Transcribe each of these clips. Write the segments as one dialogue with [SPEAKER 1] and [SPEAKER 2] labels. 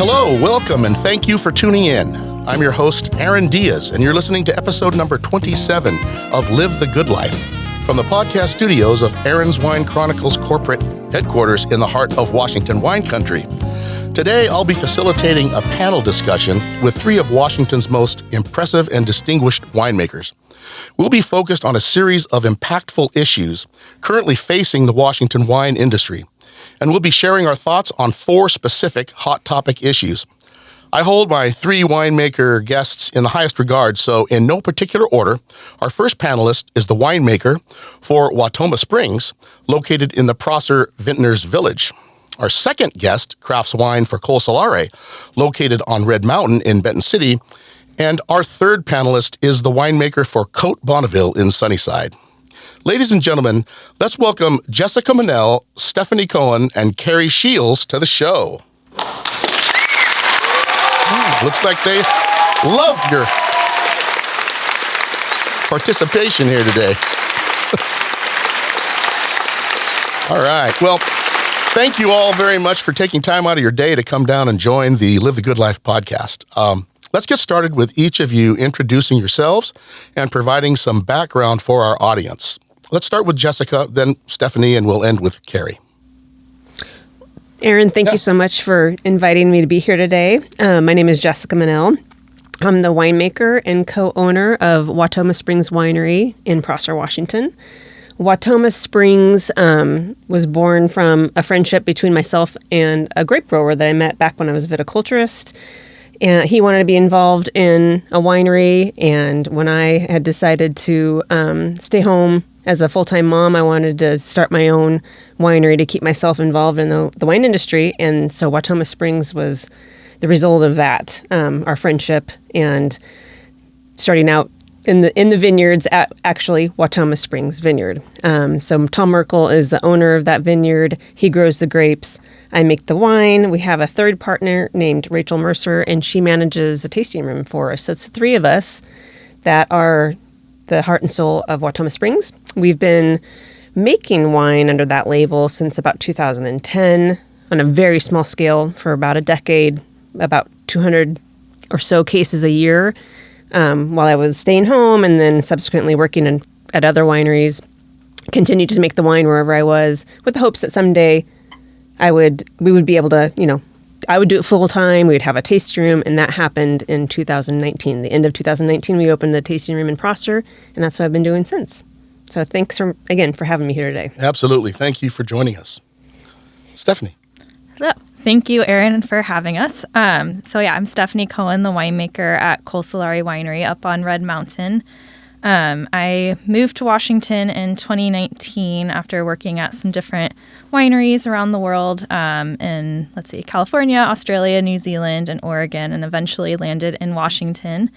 [SPEAKER 1] Hello, welcome, and thank you for tuning in. I'm your host, Aaron Diaz, and you're listening to episode number 27 of Live the Good Life from the podcast studios of Aaron's Wine Chronicles corporate headquarters in the heart of Washington wine country. Today, I'll be facilitating a panel discussion with three of Washington's most impressive and distinguished winemakers. We'll be focused on a series of impactful issues currently facing the Washington wine industry, and we'll be sharing our thoughts on four specific hot topic issues. I hold my three winemaker guests in the highest regard, so in no particular order, our first panelist is the winemaker for Wautoma Springs, located in the Prosser Vintners Village. Our second guest crafts wine for Col Solare, located on Red Mountain in Benton City. And our third panelist is the winemaker for Côte Bonneville in Sunnyside. Ladies and gentlemen, let's welcome Jessica Munnell, Stephanie Cohen, and Kerry Shiels to the show. Looks like they love your participation here today. All right. Well, thank you all very much for taking time out of your day to come down and join the Live the Good Life podcast. Let's get started with each of you introducing yourselves and providing some background for our audience. Let's start with Jessica, then Stephanie, and we'll end with Kerry.
[SPEAKER 2] Aaron, thank you so much for inviting me to be here today. My name is Jessica Munnell. I'm the winemaker and co-owner of Wautoma Springs Winery in Prosser, Washington. Wautoma Springs was born from a friendship between myself and a grape grower that I met back when I was a viticulturist. And he wanted to be involved in a winery, and when I had decided to stay home as a full-time mom, I wanted to start my own winery to keep myself involved in the wine industry, and so Wautoma Springs was the result of that, our friendship, and starting out in the vineyards at actually Wautoma Springs Vineyard. So Tom Merkel is the owner of that vineyard. He grows the grapes. I make the wine. We have a third partner named Rachel Mercer, and she manages the tasting room for us. So it's the three of us that are the heart and soul of Wautoma Springs. We've been making wine under that label since about 2010 on a very small scale for about a decade, about 200 or so cases a year while I was staying home, and then subsequently working at other wineries. Continued to make the wine wherever I was with the hopes that someday we would be able to, I would do it full time. We would have a tasting room, and that happened in 2019. The end of 2019, we opened the tasting room in Prosser, and that's what I've been doing since. So thanks again for having me here today.
[SPEAKER 1] Absolutely. Thank you for joining us. Stephanie.
[SPEAKER 3] Hello. Thank you, Aaron, for having us. I'm Stephanie Cohen, the winemaker at Col Solare Winery up on Red Mountain. I moved to Washington in 2019 after working at some different wineries around the world in, California, Australia, New Zealand, and Oregon, and eventually landed in Washington.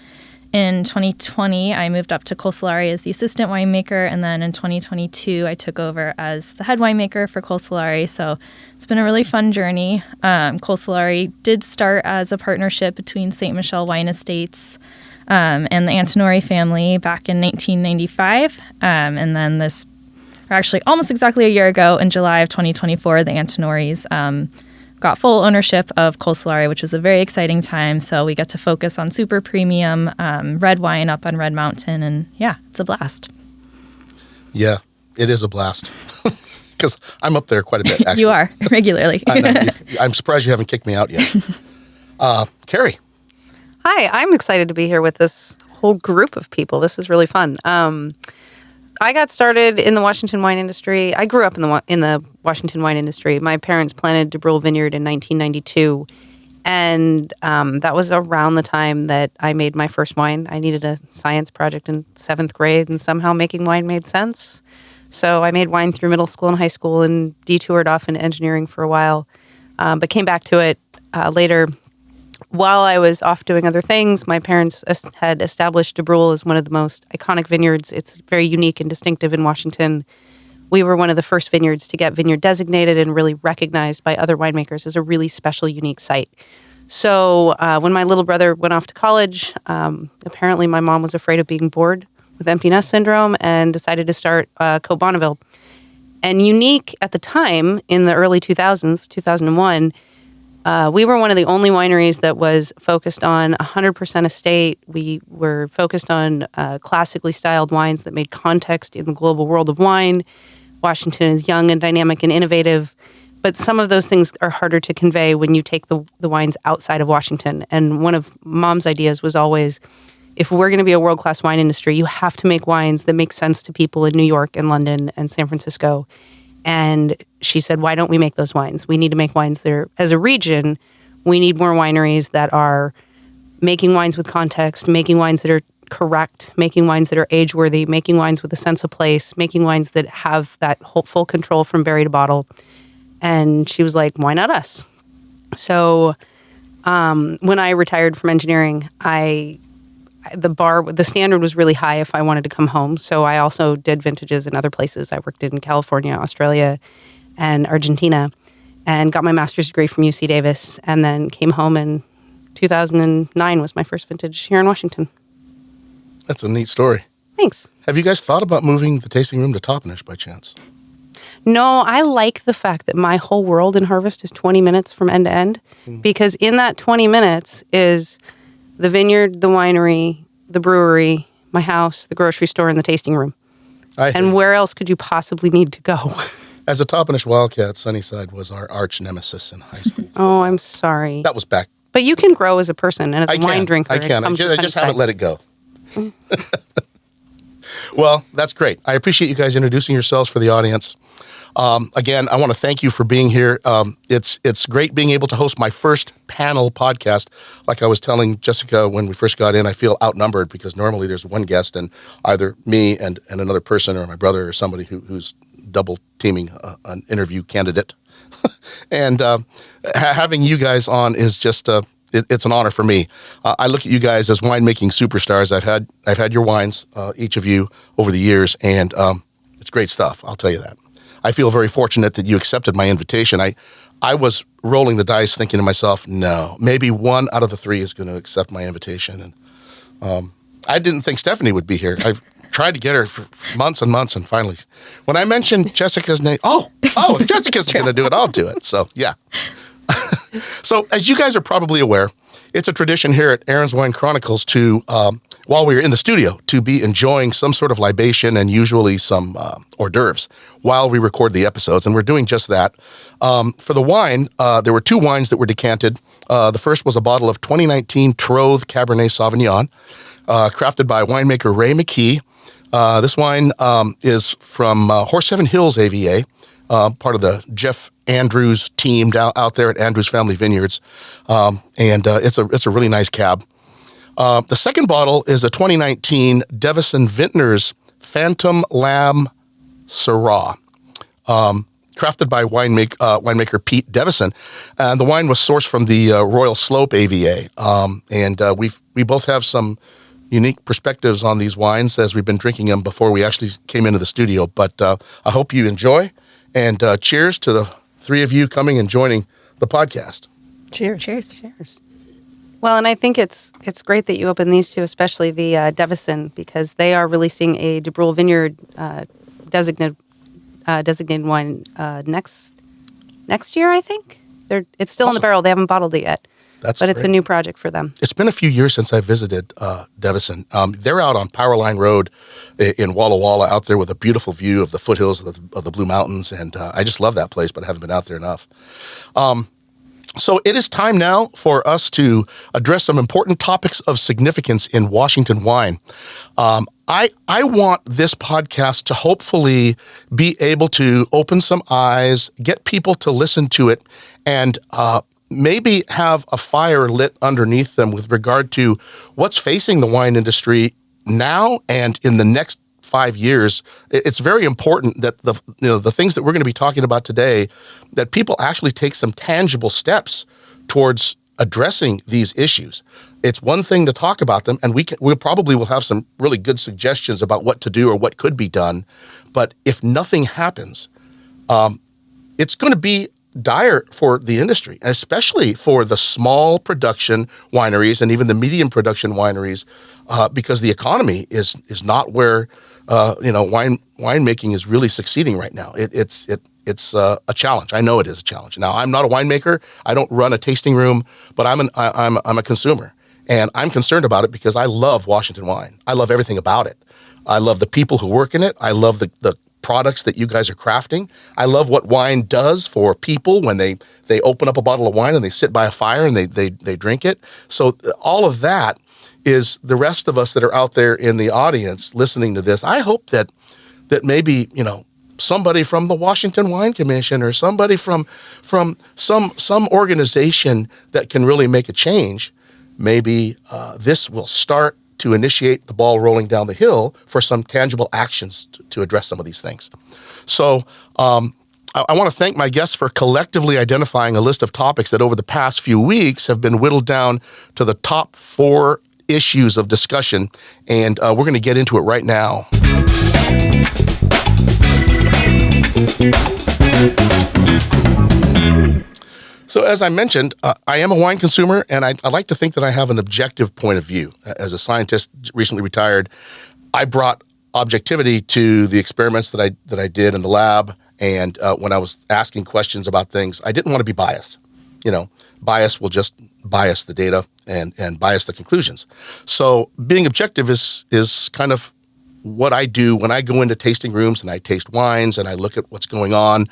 [SPEAKER 3] In 2020, I moved up to Col Solare as the assistant winemaker, and then in 2022, I took over as the head winemaker for Col Solare. So it's been a really fun journey. Col Solare did start as a partnership between St. Michel Wine Estates and the Antinori family back in 1995. And then actually almost exactly a year ago, in July of 2024, the Antinoris got full ownership of Col Solare, which was a very exciting time. So we got to focus on super premium red wine up on Red Mountain. And yeah, it's a blast.
[SPEAKER 1] Yeah, it is a blast. Because I'm up there quite a bit, actually.
[SPEAKER 3] You are, regularly.
[SPEAKER 1] I know. I'm surprised you haven't kicked me out yet. Carrie.
[SPEAKER 4] Hi, I'm excited to be here with this whole group of people. This is really fun. I got started in the Washington wine industry. I grew up in the Washington wine industry. My parents planted DeBrule Vineyard in 1992, and that was around the time that I made my first wine. I needed a science project in 7th grade, and somehow making wine made sense. So I made wine through middle school and high school and detoured off into engineering for a while, but came back to it later. While I was off doing other things, my parents had established DeBrule as one of the most iconic vineyards. It's very unique and distinctive in Washington. We were one of the first vineyards to get vineyard designated and really recognized by other winemakers as a really special, unique site. So when my little brother went off to college, apparently my mom was afraid of being bored with empty nest syndrome and decided to start Côte Bonneville. And unique at the time, in the early 2000s, 2001, we were one of the only wineries that was focused on 100% estate. We were focused on classically styled wines that made context in the global world of wine. Washington is young and dynamic and innovative, but some of those things are harder to convey when you take the wines outside of Washington. And one of Mom's ideas was always, if we're going to be a world-class wine industry, you have to make wines that make sense to people in New York and London and San Francisco. And she said, why don't we make those wines? We need to make wines that are, as a region, we need more wineries that are making wines with context, making wines that are correct, making wines that are age-worthy, making wines with a sense of place, making wines that have that full control from berry to bottle. And she was like, why not us? So when I retired from engineering, the standard was really high if I wanted to come home. So I also did vintages in other places. I worked in California, Australia, and Argentina, and got my master's degree from UC Davis, and then came home in 2009 was my first vintage here in Washington.
[SPEAKER 1] That's a neat story.
[SPEAKER 4] Thanks.
[SPEAKER 1] Have you guys thought about moving the tasting room to Toppenish by chance?
[SPEAKER 4] No, I like the fact that my whole world in Harvest is 20 minutes from end to end, because in that 20 minutes is the vineyard, the winery, the brewery, my house, the grocery store, and the tasting room. And where else could you possibly need to go?
[SPEAKER 1] As a Toppenish Wildcat, Sunnyside was our arch nemesis in high school.
[SPEAKER 4] Oh, I'm sorry.
[SPEAKER 1] That was back.
[SPEAKER 4] But you can grow as a person and as a wine drinker.
[SPEAKER 1] I can. I just haven't let it go. Well, that's great. I appreciate you guys introducing yourselves for the audience. Again, I want to thank you for being here. It's great being able to host my first panel podcast. Like I was telling Jessica when we first got in, I feel outnumbered because normally there's one guest and either me and another person or my brother or somebody who's double teaming an interview candidate. And having you guys on is just it's an honor for me. I look at you guys as winemaking superstars. I've had your wines, each of you, over the years, and it's great stuff. I'll tell you that. I feel very fortunate that you accepted my invitation. I was rolling the dice thinking to myself, no, maybe one out of the three is going to accept my invitation. And I didn't think Stephanie would be here. I've tried to get her for months and months, and finally, when I mentioned Jessica's name, if Jessica's going to do it, I'll do it. So, yeah. So, as you guys are probably aware, it's a tradition here at Aaron's Wine Chronicles to, while we're in the studio, to be enjoying some sort of libation and usually some hors d'oeuvres while we record the episodes, and we're doing just that. For the wine, there were two wines that were decanted. The first was a bottle of 2019 Troth Cabernet Sauvignon, crafted by winemaker Ray McKee. This wine is from Horse Heaven Hills AVA, part of the Jeff Andrews team out there at Andrews Family Vineyards, and it's a really nice cab. The second bottle is a 2019 Devison Vintners Phantom Lamb Syrah, crafted by winemaker Pete Devison, and the wine was sourced from the Royal Slope AVA. And we both have some unique perspectives on these wines as we've been drinking them before we actually came into the studio. But I hope you enjoy, and cheers to the three of you coming and joining the podcast.
[SPEAKER 2] Cheers.
[SPEAKER 4] Cheers. Well, and I think it's great that you open these two, especially the Devison, because they are releasing a De Brule Vineyard designated wine next year, I think. It's still in the barrel. They haven't bottled it yet. But
[SPEAKER 1] great.
[SPEAKER 4] It's a new project for them.
[SPEAKER 1] It's been a few years since I visited Devison. They're out on Powerline Road in Walla Walla, out there with a beautiful view of the foothills of the Blue Mountains, and I just love that place, but I haven't been out there enough. So it is time now for us to address some important topics of significance in Washington wine. I want this podcast to hopefully be able to open some eyes, get people to listen to it, and maybe have a fire lit underneath them with regard to what's facing the wine industry now and in the next 5 years. It's very important that the things that we're going to be talking about today, that people actually take some tangible steps towards addressing these issues. It's one thing to talk about them, and we probably will have some really good suggestions about what to do or what could be done. But if nothing happens, it's going to be dire for the industry, especially for the small production wineries and even the medium production wineries, because the economy is not where winemaking is really succeeding right now. It's a challenge. I know it is a challenge. Now, I'm not a winemaker. I don't run a tasting room, but I'm a consumer, and I'm concerned about it because I love Washington wine. I love everything about it. I love the people who work in it. I love the products that you guys are crafting. I love what wine does for people when they open up a bottle of wine and they sit by a fire and they drink it. So all of that is the rest of us that are out there in the audience listening to this. I hope that maybe, somebody from the Washington Wine Commission or somebody from some organization that can really make a change, maybe this will start to initiate the ball rolling down the hill for some tangible actions to address some of these things. So I want to thank my guests for collectively identifying a list of topics that over the past few weeks have been whittled down to the top 4 issues of discussion, and we're going to get into it right now. So as I mentioned, I am a wine consumer, and I like to think that I have an objective point of view. As a scientist recently retired, I brought objectivity to the experiments that I did in the lab, and when I was asking questions about things, I didn't want to be biased. Bias will just bias the data and bias the conclusions. So being objective is kind of what I do when I go into tasting rooms and I taste wines and I look at what's going on.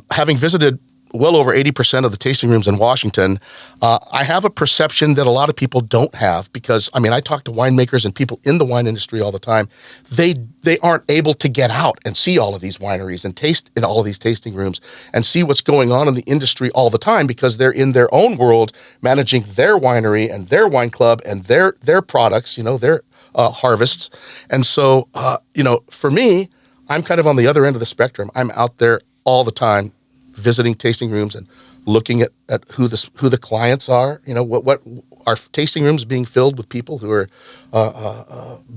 [SPEAKER 1] Having visited well over 80% of the tasting rooms in Washington, I have a perception that a lot of people don't have because, I talk to winemakers and people in the wine industry all the time. They aren't able to get out and see all of these wineries and taste in all of these tasting rooms and see what's going on in the industry all the time because they're in their own world managing their winery and their wine club and their products, their harvests. And so, for me, I'm kind of on the other end of the spectrum. I'm out there all the time visiting tasting rooms and looking at who the clients are. What are tasting rooms being filled with people who are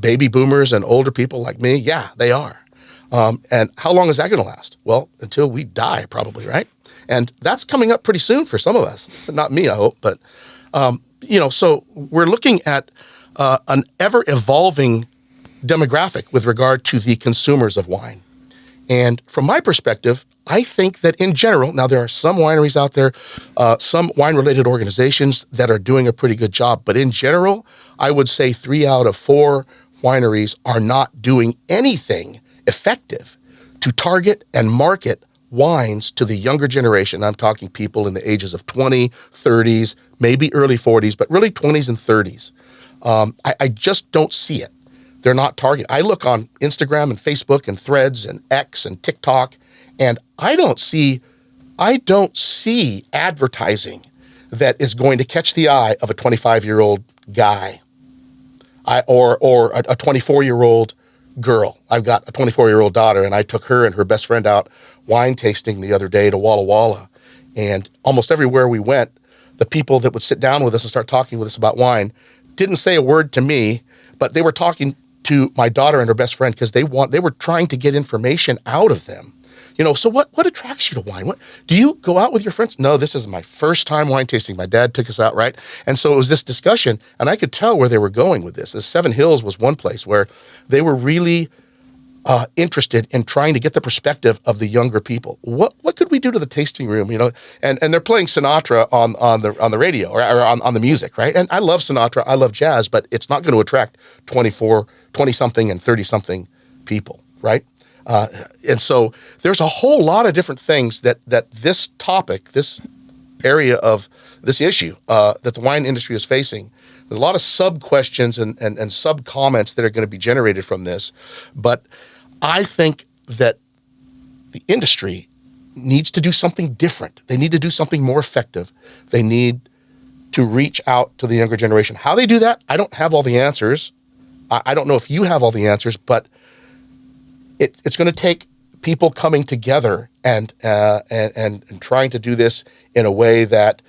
[SPEAKER 1] baby boomers and older people like me? Yeah, they are. And how long is that going to last? Well, until we die, probably, right? And that's coming up pretty soon for some of us. Not me, I hope. But so we're looking at an ever-evolving demographic with regard to the consumers of wine. And from my perspective, I think that in general, now there are some wineries out there, some wine-related organizations that are doing a pretty good job. But in general, I would say 3 out of 4 wineries are not doing anything effective to target and market wines to the younger generation. I'm talking people in the ages of 20, 30s, maybe early 40s, but really 20s and 30s. I just don't see it. They're not targeted. I look on Instagram and Facebook and Threads and X and TikTok, and I don't see advertising that is going to catch the eye of a 25-year-old guy or a 24-year-old girl. I've got a 24-year-old daughter, and I took her and her best friend out wine tasting the other day to Walla Walla. And almost everywhere we went, the people that would sit down with us and start talking with us about wine didn't say a word to me, but they were talking to my daughter and her best friend because they were trying to get information out of them. So what attracts you to wine? What do you go out with your friends? No, this is my first time wine tasting. My dad took us out, right? And so it was this discussion, and I could tell where they were going with this. The Seven Hills was one place where they were really interested in trying to get the perspective of the younger people. What could we do to the tasting room? And they're playing Sinatra on the radio or on the music, right? And I love Sinatra, I love jazz, but it's not going to attract 20-something and 30-something people, right? And so there's a whole lot of different things that this topic, this area of this issue that the wine industry is facing. There's a lot of sub-questions and sub-comments that are going to be generated from this. But I think that the industry needs to do something different. They need to do something more effective. They need to reach out to the younger generation. How they do that, I don't have all the answers. I don't know if you have all the answers, but it's going to take people coming together and trying to do this in a way that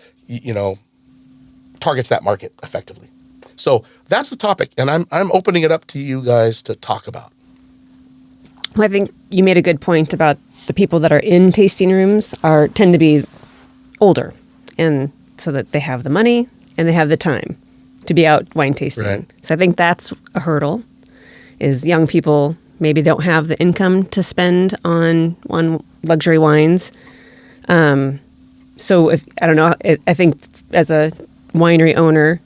[SPEAKER 1] targets that market effectively. So that's the topic, and I'm opening it up to you guys to talk about.
[SPEAKER 2] Well, I think you made a good point about the people that are in tasting rooms tend to be older, and so that they have the money and they have the time to be out wine tasting. Right. So I think that's a hurdle, is young people maybe don't have the income to spend on luxury wines. So I don't know, I think as a winery owner,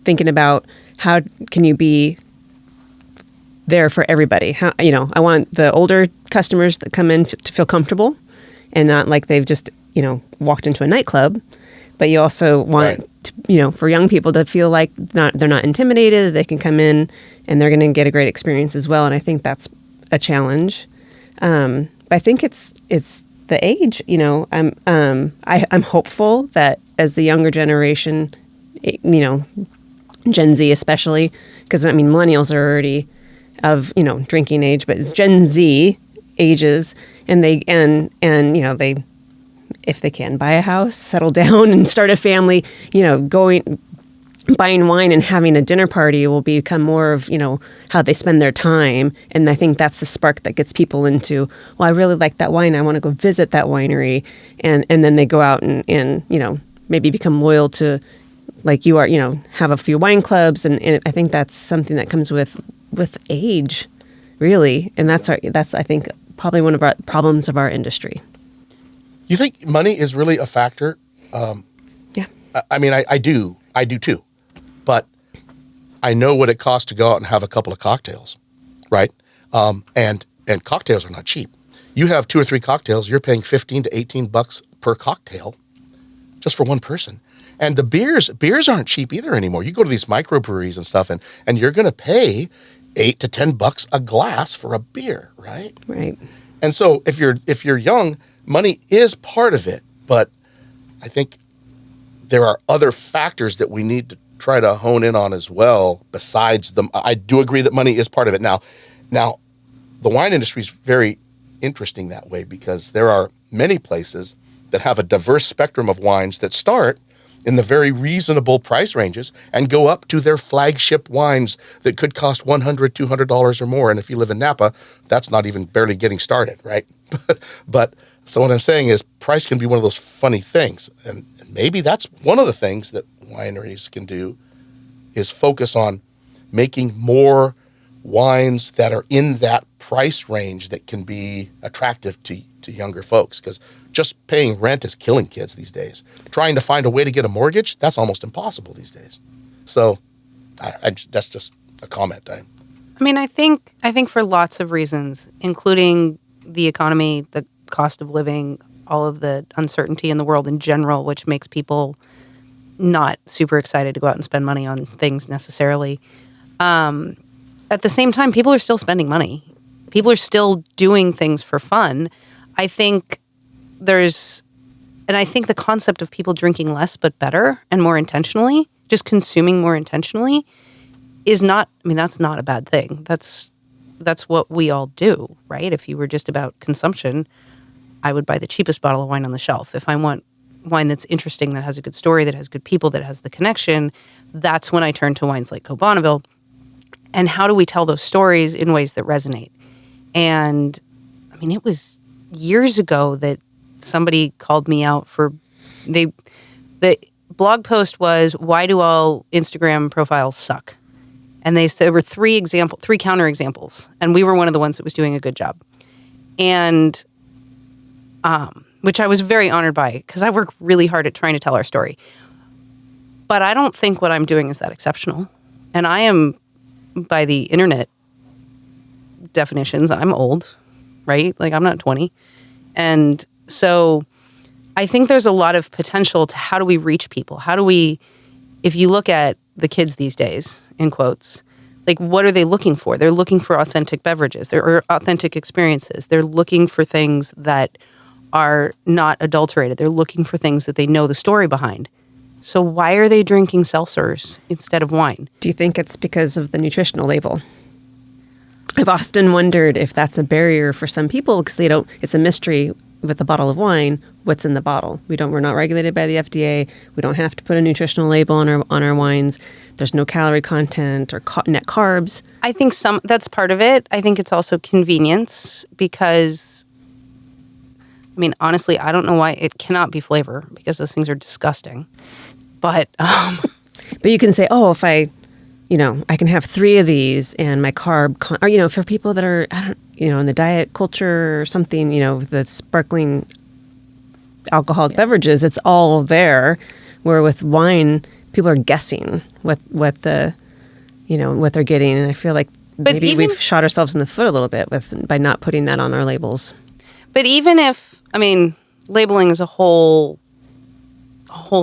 [SPEAKER 2] thinking about how can you be there for everybody? How, I want the older customers that come in to feel comfortable and not like they've just, walked into a nightclub. But you also want, for young people to feel like they're not intimidated, they can come in and they're going to get a great experience as well. And I think that's a challenge. But I think it's the age. I'm hopeful that as the younger generation, Gen Z especially, because millennials are already of drinking age, but it's Gen Z ages, and they if they can buy a house, settle down and start a family, buying wine and having a dinner party will become more of, how they spend their time. And I think that's the spark that gets people into, well, I really like that wine. I want to go visit that winery. And then they go out and maybe become loyal to, like you are, have a few wine clubs. And I think that's something that comes with age, really. And that's I think, probably one of our problems of our industry.
[SPEAKER 1] You think money is really a factor?
[SPEAKER 2] Yeah.
[SPEAKER 1] I do too. But I know what it costs to go out and have a couple of cocktails, right? And cocktails are not cheap. You have 2 or 3 cocktails, you're paying $15 to $18 per cocktail just for one person. And the beers aren't cheap either anymore. You go to these microbreweries and stuff, and you're going to pay $8 to $10 a glass for a beer, right?
[SPEAKER 2] Right.
[SPEAKER 1] And so if you're young, money is part of it, but I think there are other factors that we need to try to hone in on as well. Besides I do agree that money is part of it. Now, the wine industry is very interesting that way because there are many places that have a diverse spectrum of wines that start in the very reasonable price ranges and go up to their flagship wines that could cost $100, $200 or more. And if you live in Napa, that's not even barely getting started, right? But so what I'm saying is price can be one of those funny things. And maybe that's one of the things that wineries can do is focus on making more wines that are in that price range that can be attractive to younger folks, because just paying rent is killing kids these days. Trying to find a way to get a mortgage, that's almost impossible these days. So that's just a comment.
[SPEAKER 4] I think for lots of reasons, including the economy, the cost of living, all of the uncertainty in the world in general, which makes people not super excited to go out and spend money on things necessarily. At the same time, people are still spending money. People are still doing things for fun. I think the concept of people drinking less but better and more intentionally, just consuming more intentionally, is not, that's not a bad thing. That's what we all do, right? If you were just about consumption, I would buy the cheapest bottle of wine on the shelf. If I want wine that's interesting, that has a good story, that has good people, that has the connection, that's when I turn to wines like Côte Bonneville. And how do we tell those stories in ways that resonate? And it was years ago that somebody called me out for the blog post was, why do all Instagram profiles suck? And there were 3 counter examples, and we were one of the ones that was doing a good job. And which I was very honored by, because I work really hard at trying to tell our story. But I don't think what I'm doing is that exceptional. And I am, by the internet definitions, I'm old, right? Like, I'm not 20. And so I think there's a lot of potential to how do we reach people? How do we, if you look at the kids these days, in quotes, like, what are they looking for? They're looking for authentic beverages. They're authentic experiences. They're looking for things that are not adulterated. They're looking for things that they know the story behind. So why are they drinking seltzers instead of wine?
[SPEAKER 2] Do you think it's because of the nutritional label? I've often wondered if that's a barrier for some people, because it's a mystery with a bottle of wine, what's in the bottle. We're not regulated by the FDA. We don't have to put a nutritional label on our wines. There's no calorie content or net carbs.
[SPEAKER 4] I think that's part of it. I think it's also convenience, because honestly, I don't know why it cannot be flavor, because those things are disgusting. But
[SPEAKER 2] but you can say, oh, if I I can have 3 of these and my carb, or, for people that are, in the diet culture or something, the sparkling alcoholic beverages, it's all there. Where with wine, people are guessing what what they're getting. And I feel like maybe we've shot ourselves in the foot a little bit by not putting that on our labels.
[SPEAKER 4] But even if, labeling is a whole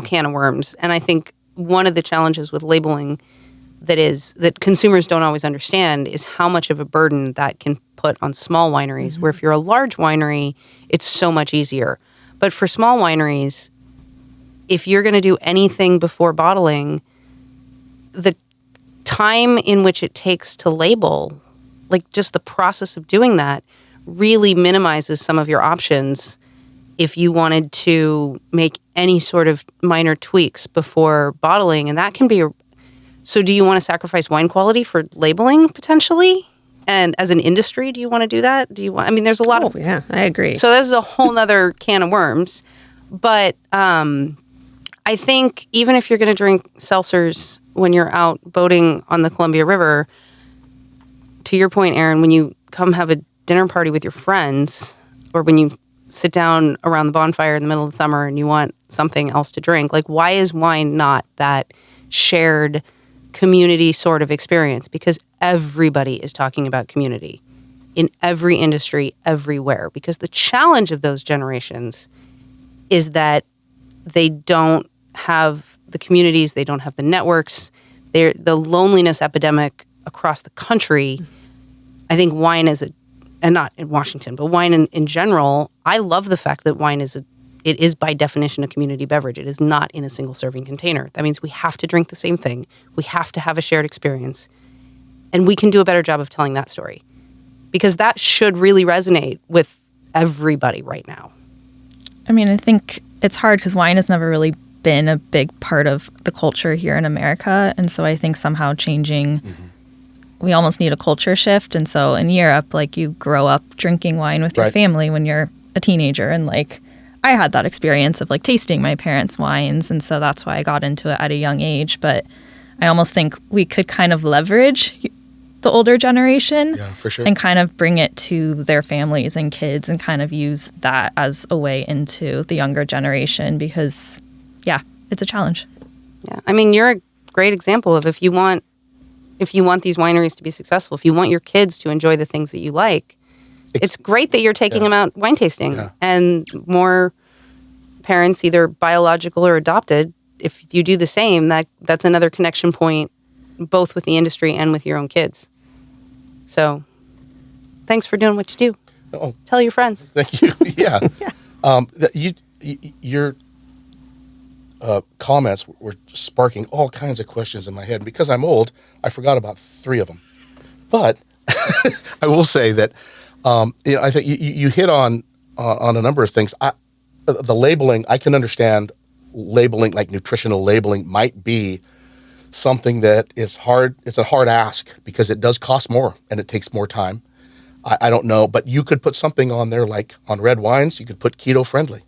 [SPEAKER 4] can of worms. And I think one of the challenges with labeling that consumers don't always understand is how much of a burden that can put on small wineries, mm-hmm. where if you're a large winery, it's so much easier. But for small wineries, if you're going to do anything before bottling, the time in which it takes to label, like just the process of doing that, really minimizes some of your options if you wanted to make any sort of minor tweaks before bottling. And that can be so do you want to sacrifice wine quality for labeling potentially? And as an industry, do you want to do that? There's a lot of...
[SPEAKER 2] Yeah, I agree.
[SPEAKER 4] So this is a whole nother can of worms. But I think even if you're going to drink seltzers when you're out boating on the Columbia River, to your point, Aaron, when you come have a dinner party with your friends, or when you sit down around the bonfire in the middle of the summer and you want something else to drink, like why is wine not that shared community sort of experience? Because everybody is talking about community in every industry, everywhere. Because the challenge of those generations is that they don't have the communities, they don't have the networks. The loneliness epidemic across the country. I think wine and not in Washington, but wine in general, I love the fact that wine it is by definition a community beverage. It is not in a single serving container. That means we have to drink the same thing. We have to have a shared experience. And we can do a better job of telling that story, because that should really resonate with everybody right now.
[SPEAKER 3] I think it's hard because wine has never really been a big part of the culture here in America. And so I think somehow changing, we almost need a culture shift. And so in Europe, like you grow up drinking wine with your family when you're a teenager. And like I had that experience of like tasting my parents' wines. And so that's why I got into it at a young age. But I almost think we could kind of leverage the older generation
[SPEAKER 1] for sure.
[SPEAKER 3] and kind of bring it to their families and kids and kind of use that as a way into the younger generation, because it's a challenge.
[SPEAKER 4] Yeah. You're a great example of if you want these wineries to be successful, if you want your kids to enjoy the things that you like, it's great that you're taking them out wine tasting. Yeah. And more parents, either biological or adopted, if you do the same, that's another connection point, both with the industry and with your own kids. So thanks for doing what you do.
[SPEAKER 1] Oh,
[SPEAKER 4] tell your friends.
[SPEAKER 1] Thank you. Yeah. Your comments were sparking all kinds of questions in my head. And because I'm old, I forgot about 3 of them. But I will say that I think you hit on a number of things. The labeling, I can understand labeling, like nutritional labeling, might be something that is hard. It's a hard ask because it does cost more and it takes more time. I don't know, but you could put something on there like on red wines, you could put keto friendly,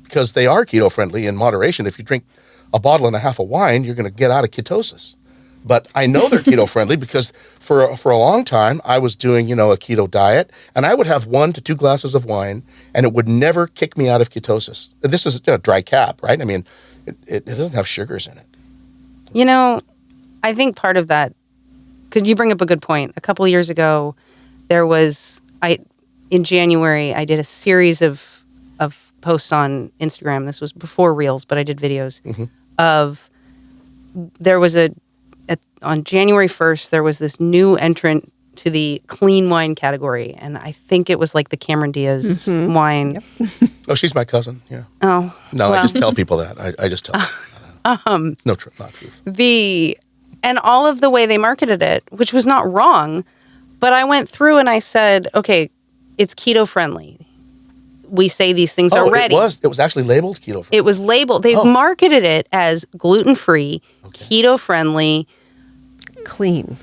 [SPEAKER 1] because they are keto friendly in moderation. If you drink a bottle and a half of wine, you're going to get out of ketosis. But I know they're keto friendly because for a long time I was doing, a keto diet, and I would have 1 to 2 glasses of wine and it would never kick me out of ketosis. This is a dry cap, right? It doesn't have sugars in it.
[SPEAKER 4] I think part of that, could you bring up a good point? A couple of years ago, in January, I did a series of posts on Instagram. This was before Reels, but I did videos on January 1st, there was this new entrant to the clean wine category. And I think it was like the Cameron Diaz wine. Yep.
[SPEAKER 1] Oh, she's my cousin. Yeah.
[SPEAKER 4] Oh.
[SPEAKER 1] No, well. I just tell people that. I just tell them. No, not truth.
[SPEAKER 4] And all of the way they marketed it, which was not wrong, but I went through and I said, okay, it's keto friendly. We say these things are ready.
[SPEAKER 1] It was actually labeled keto friendly.
[SPEAKER 4] It was labeled. They marketed it as gluten-free, keto friendly,
[SPEAKER 2] clean.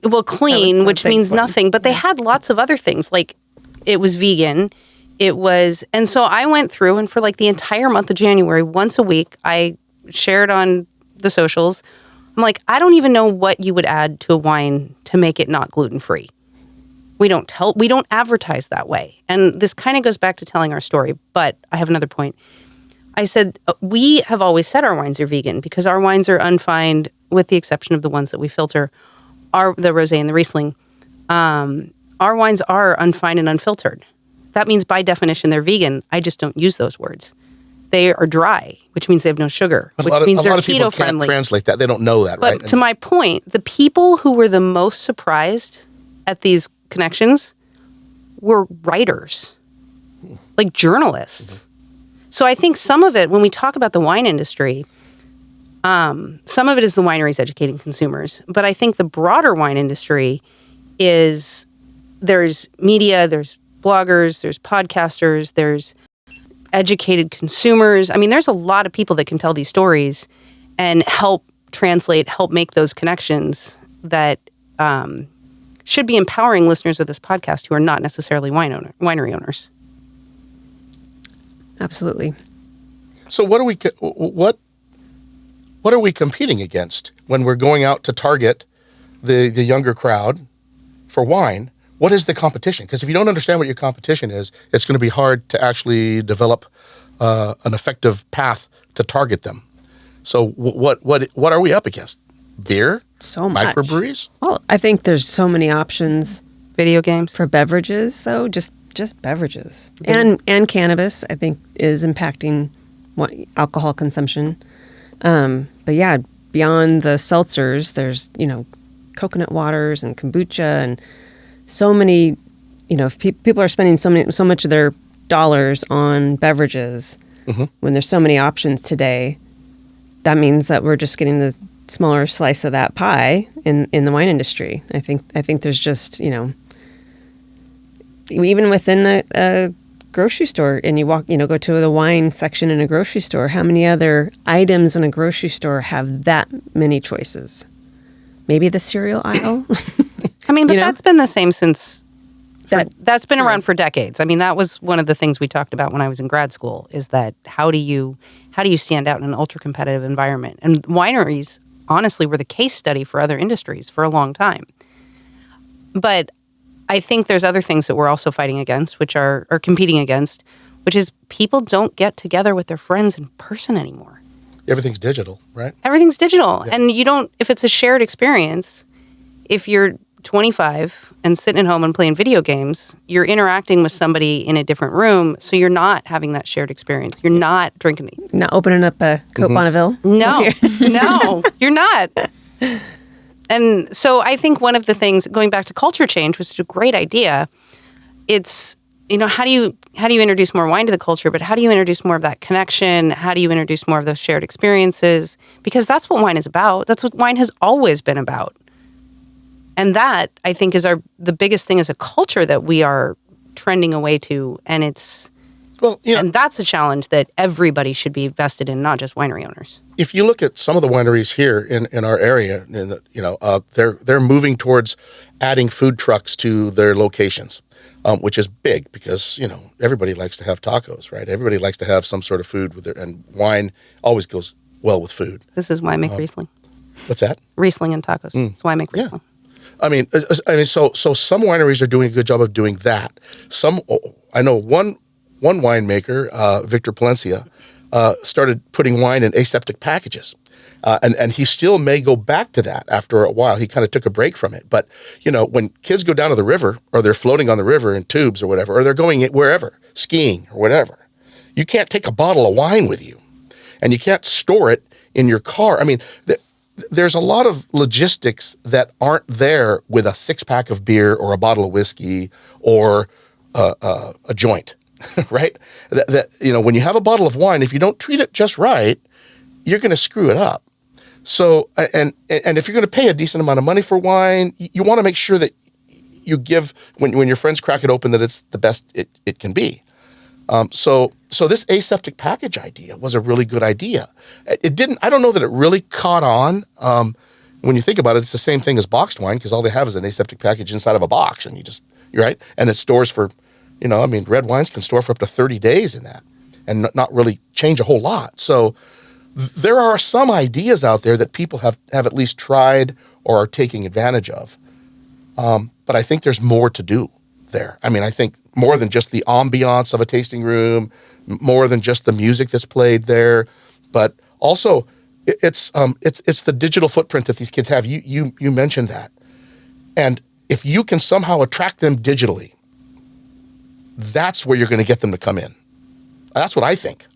[SPEAKER 4] Well, clean, which means nothing, but they had lots of other things. Like it was vegan. And so I went through, and for like the entire month of January, once a week, I shared on the socials I'm like, I don't even know what you would add to a wine to make it not gluten-free. We don't advertise that way. And this kind of goes back to telling our story, but I have another point. I said, we have always said our wines are vegan because our wines are unfined, with the exception of the ones that we filter, the rosé and the Riesling. Our wines are unfined and unfiltered. That means by definition they're vegan. I just don't use those words. They are dry, which means they have no sugar, which means they're
[SPEAKER 1] a lot of people
[SPEAKER 4] keto-friendly.
[SPEAKER 1] can't translate that. They don't know that, right?
[SPEAKER 4] But to my point, the people who were the most surprised at these connections were writers, like journalists. So I think some of it, when we talk about the wine industry, some of it is the wineries educating consumers. But I think the broader wine industry is there's media, there's bloggers, there's podcasters, there's educated consumers. I mean, there's a lot of people that can tell these stories and help translate, help make those connections that should be empowering listeners of this podcast who are not necessarily winery owners.
[SPEAKER 2] Absolutely.
[SPEAKER 1] So what are we competing against when we're going out to target the younger crowd for wine? What is the competition? Because if you don't understand what your competition is, it's going to be hard to actually develop an effective path to target them. So what are we up against? Beer?
[SPEAKER 2] So much.
[SPEAKER 1] Microbreweries?
[SPEAKER 2] Well, I think there's so many options.
[SPEAKER 4] Video games?
[SPEAKER 2] For beverages, though, just beverages. And cannabis, I think, is impacting alcohol consumption. But yeah, beyond the seltzers, there's, coconut waters and kombucha and so many, if people are spending so much of their dollars on beverages, when there's so many options today, that means that we're just getting the smaller slice of that pie in the wine industry. I think there's just, even within a grocery store, and you walk, go to the wine section in a grocery store, how many other items in a grocery store have that many choices? Maybe the cereal aisle.
[SPEAKER 4] I mean, but that's been the same since that's been around for decades. I mean, that was one of the things we talked about when I was in grad school, is that how do you stand out in an ultra competitive environment? And wineries, honestly, were the case study for other industries for a long time. But I think there's other things that we're also fighting against, which are competing against, which is people don't get together with their friends in person anymore.
[SPEAKER 1] Everything's digital, right?
[SPEAKER 4] Everything's digital. Yeah. And you don't, if it's a shared experience, if you're 25 and sitting at home and playing video games, you're interacting with somebody in a different room, so you're not having that shared experience. You're not drinking.
[SPEAKER 2] Not opening up a Côte Bonneville?
[SPEAKER 4] No, no, you're not. And so I think one of the things, going back to culture change, which is a great idea, it's, how do you introduce more wine to the culture, but how do you introduce more of that connection? How do you introduce more of those shared experiences? Because that's what wine is about. That's what wine has always been about. And that, I think, is the biggest thing as a culture that we are trending away to. And and that's a challenge that everybody should be vested in, not just winery owners.
[SPEAKER 1] If you look at some of the wineries here in our area, they're moving towards adding food trucks to their locations, which is big because, everybody likes to have tacos, right? Everybody likes to have some sort of food with and wine always goes well with food.
[SPEAKER 4] This is why I make Riesling.
[SPEAKER 1] What's that?
[SPEAKER 4] Riesling and tacos. That's why I make Riesling.
[SPEAKER 1] I mean, so some wineries are doing a good job of doing that. I know one winemaker, Victor Palencia, started putting wine in aseptic packages. And he still may go back to that after a while. He kind of took a break from it. But, when kids go down to the river, or they're floating on the river in tubes or whatever, or they're going wherever, skiing or whatever, you can't take a bottle of wine with you. And you can't store it in your car. I mean, there's a lot of logistics that aren't there with a 6-pack of beer or a bottle of whiskey or a joint. Right? When you have a bottle of wine, if you don't treat it just right, you're going to screw it up. So, and if you're going to pay a decent amount of money for wine, you want to make sure that you give, when your friends crack it open, that it's the best it can be. So this aseptic package idea was a really good idea. I don't know that it really caught on. When you think about it, it's the same thing as boxed wine, because all they have is an aseptic package inside of a box, and you're right, and it stores for, red wines can store for up to 30 days in that and not really change a whole lot. So there are some ideas out there that people have at least tried or are taking advantage of. But I think there's more to do there. I mean, I think more than just the ambiance of a tasting room, more than just the music that's played there, but also it's the digital footprint that these kids have. You mentioned that. And if you can somehow attract them digitally, that's where you're going to get them to come in. That's what I think.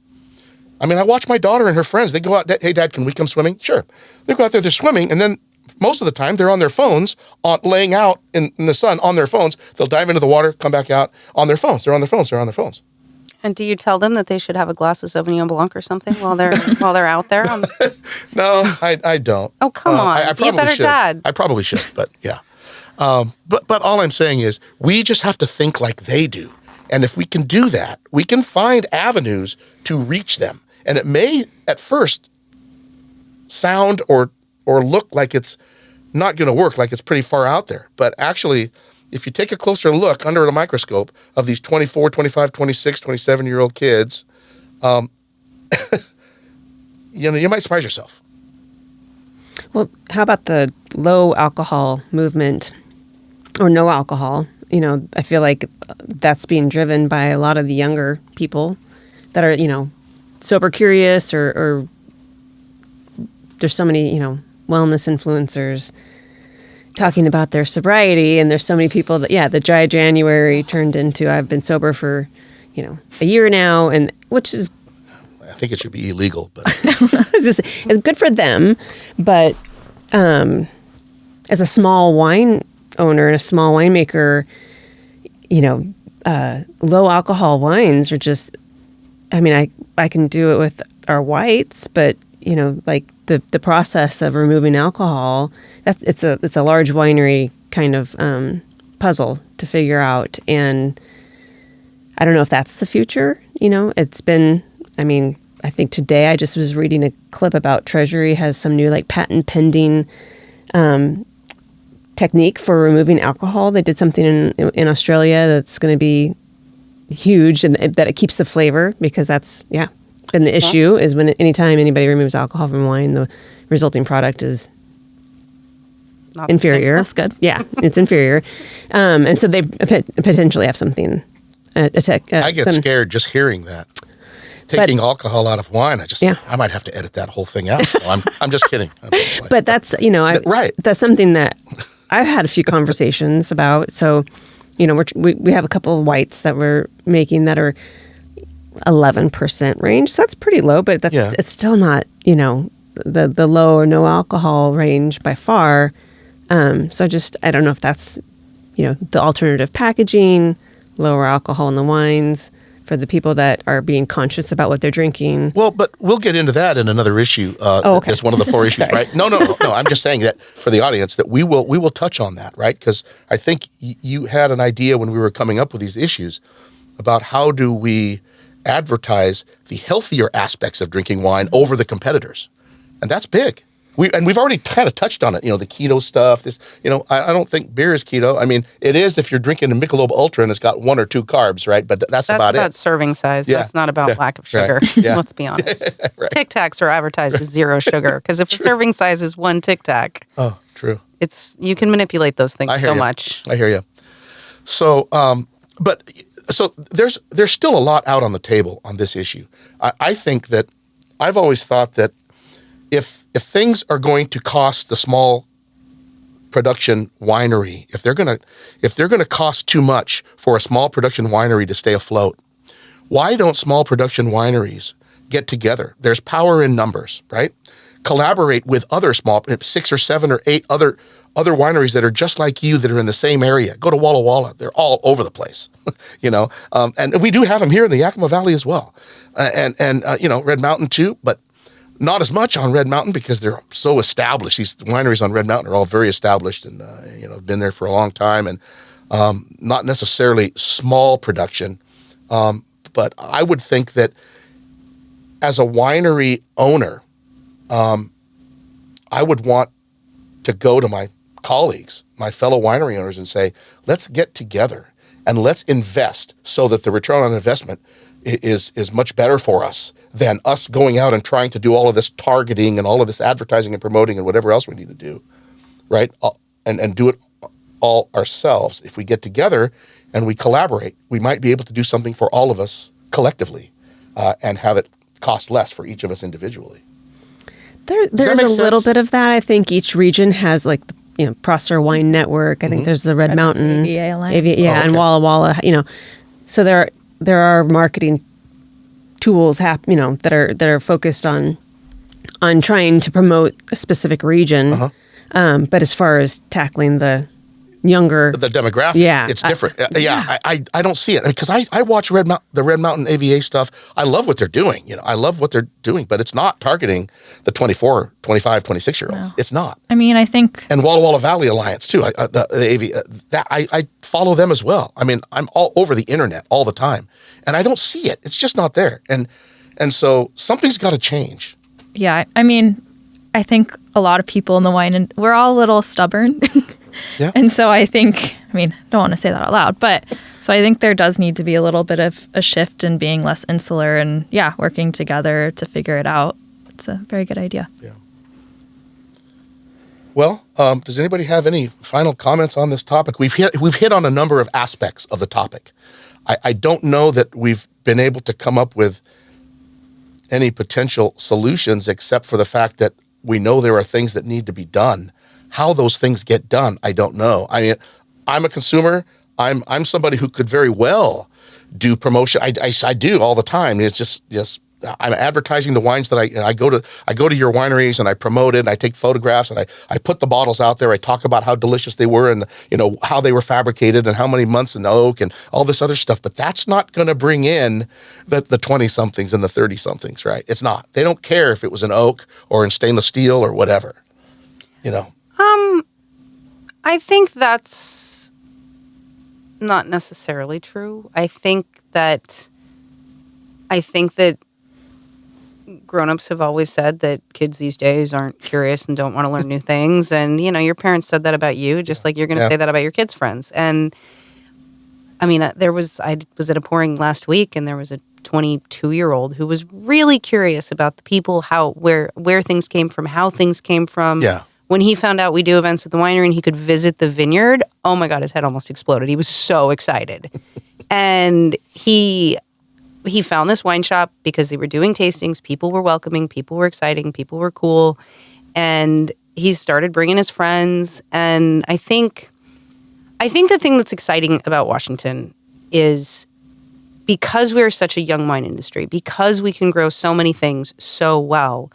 [SPEAKER 1] I mean, I watch my daughter and her friends. They go out, hey, Dad, can we come swimming? Sure. They go out there, they're swimming, and then most of the time they're on their phones, laying out in the sun on their phones. They'll dive into the water, come back out on their phones. They're on their phones.
[SPEAKER 4] And do you tell them that they should have a glass of Sauvignon Blanc or something while they're out there?
[SPEAKER 1] No, I don't.
[SPEAKER 4] Oh, come on.
[SPEAKER 1] I
[SPEAKER 4] Be a better
[SPEAKER 1] should.
[SPEAKER 4] dad.
[SPEAKER 1] I probably should, but yeah. But all I'm saying is we just have to think like they do. And if we can do that, we can find avenues to reach them. And it may at first sound or look like it's not going to work, like it's pretty far out there. But actually, if you take a closer look under the microscope of these 24, 25, 26, 27-year-old kids, you might surprise yourself.
[SPEAKER 2] Well, how about the low alcohol movement or no alcohol? I feel like that's being driven by a lot of the younger people that are, sober curious or there's so many, wellness influencers talking about their sobriety. And there's so many people that, the dry January turned into I've been sober for, a year now, and which is.
[SPEAKER 1] I think it should be illegal, but.
[SPEAKER 2] It's good for them. But as a small wine owner and a small winemaker, low alcohol wines are just, I can do it with our whites, but like the process of removing alcohol, it's a large winery kind of puzzle to figure out. And I don't know if that's the future. It's been, I think today I just was reading a clip about Treasury has some new patent pending technique for removing alcohol. They did something in Australia that's going to be huge, and that it keeps the flavor, because that's been the issue is when anytime anybody removes alcohol from wine, the resulting product is not inferior.
[SPEAKER 3] That's good.
[SPEAKER 2] Yeah, it's inferior, and so they potentially have something.
[SPEAKER 1] I get scared just hearing that. Taking alcohol out of wine, I might have to edit that whole thing out. No, I'm just kidding.
[SPEAKER 2] But that's
[SPEAKER 1] right.
[SPEAKER 2] That's something that I've had a few conversations about. So, we have a couple of whites that we're making that are 11% range. So that's pretty low, but it's still not the low or no alcohol range by far. So I don't know if that's the alternative packaging, lower alcohol in the wines, for the people that are being conscious about what they're drinking.
[SPEAKER 1] Well, but we'll get into that in another issue.
[SPEAKER 2] Okay.
[SPEAKER 1] That's one of the 4 issues, right? No. I'm just saying that for the audience that we will touch on that, right? Because I think you had an idea when we were coming up with these issues about how do we advertise the healthier aspects of drinking wine over the competitors, and that's big. We've already kind of touched on it, the keto stuff. This, I don't think beer is keto. It is if you're drinking a Michelob Ultra and it's got 1 or 2 carbs, right? But that's about it.
[SPEAKER 4] That's about serving size. Yeah. That's not about lack of sugar.
[SPEAKER 1] Right. Yeah.
[SPEAKER 4] Let's be honest.
[SPEAKER 1] Right.
[SPEAKER 4] Tic Tacs are advertised as 0 sugar, because if the serving size is 1 Tic Tac,
[SPEAKER 1] true.
[SPEAKER 4] You can manipulate those things so much.
[SPEAKER 1] I hear you. So, so there's still a lot out on the table on this issue. I think that I've always thought that if things are going to cost the small production winery, if they're gonna cost too much for a small production winery to stay afloat, why don't small production wineries get together? There's power in numbers, right? Collaborate with other small 6 or 7 or 8 other wineries that are just like you, that are in the same area. Go to Walla Walla; they're all over the place, And we do have them here in the Yakima Valley as well, and Red Mountain too, but not as much on Red Mountain because they're so established. These wineries on Red Mountain are all very established and been there for a long time, and not necessarily small production. But I would think that as a winery owner, I would want to go to my colleagues, my fellow winery owners, and say, let's get together and let's invest so that the return on investment is much better for us than us going out and trying to do all of this targeting and all of this advertising and promoting and whatever else we need to do, right? And do it all ourselves. If we get together and we collaborate, we might be able to do something for all of us collectively and have it cost less for each of us individually.
[SPEAKER 2] There's a little bit of that. I think each region has like the Prosser Wine Network. I think there's the Red Mountain
[SPEAKER 3] AVA Alliance.
[SPEAKER 2] and Walla Walla. So there are marketing tools that are focused on trying to promote a specific region. But as far as tackling the demographic,
[SPEAKER 1] it's different. I don't see it because I watch the Red Mountain AVA stuff. I love what they're doing. I love what they're doing, but it's not targeting the 24, 25, 26 year olds. No. It's not.
[SPEAKER 3] I mean, I think,
[SPEAKER 1] and Walla Walla Valley Alliance too. The AVA I follow them as well. I mean, I'm all over the internet all the time, and I don't see it. It's just not there. And so something's got to change.
[SPEAKER 3] Yeah, I mean, I think a lot of people in the wine, and we're all a little stubborn.
[SPEAKER 1] Yeah.
[SPEAKER 3] And so I think, don't want to say that out loud, but so I think there does need to be a little bit of a shift in being less insular and working together to figure it out. It's a very good idea.
[SPEAKER 1] Yeah. Well, does anybody have any final comments on this topic? We've hit on a number of aspects of the topic. I don't know that we've been able to come up with any potential solutions except for the fact that we know there are things that need to be done. How those things get done, I don't know. I mean, I'm a consumer. I'm somebody who could very well do promotion. I do all the time. It's just I'm advertising the wines that I go to your wineries and I promote it and I take photographs and I put the bottles out there. I talk about how delicious they were and how they were fabricated and how many months in oak and all this other stuff. But that's not going to bring in the 20-somethings and the 30-somethings, right? It's not. They don't care if it was in oak or in stainless steel or whatever.
[SPEAKER 4] I think that's not necessarily true. I think that grown-ups have always said that kids these days aren't curious and don't want to learn new things. And, your parents said that about you, just like you're going to say that about your kids' friends. And, I mean, I was at a pouring last week, and there was a 22-year-old who was really curious about the people, where things came from, how things came from.
[SPEAKER 1] Yeah.
[SPEAKER 4] When he found out we do events at the winery and he could visit the vineyard, oh my God, his head almost exploded. He was so excited. And he found this wine shop because they were doing tastings. People were welcoming, people were exciting, people were cool. And he started bringing his friends. And I think the thing that's exciting about Washington is because we're such a young wine industry, because we can grow so many things so well,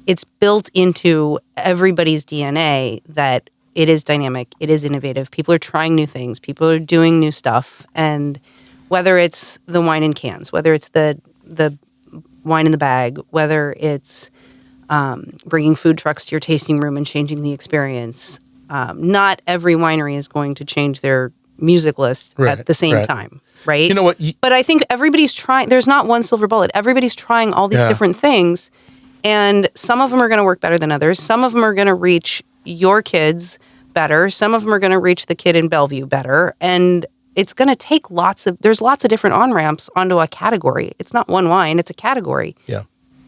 [SPEAKER 4] it's built into everybody's DNA that it is dynamic, it is innovative. People are trying new things, people are doing new stuff. And whether it's the wine in cans, whether it's the wine in the bag, whether it's bringing food trucks to your tasting room and changing the experience, not every winery is going to change their music list at the same time, right?
[SPEAKER 1] You know what?
[SPEAKER 4] But I think everybody's trying. There's not one silver bullet. Everybody's trying all these different things. And some of them are going to work better than others. Some of them are going to reach your kids better. Some of them are going to reach the kid in Bellevue better. And it's going to take there's lots of different on-ramps onto a category. It's not one wine, it's a category.
[SPEAKER 1] Yeah.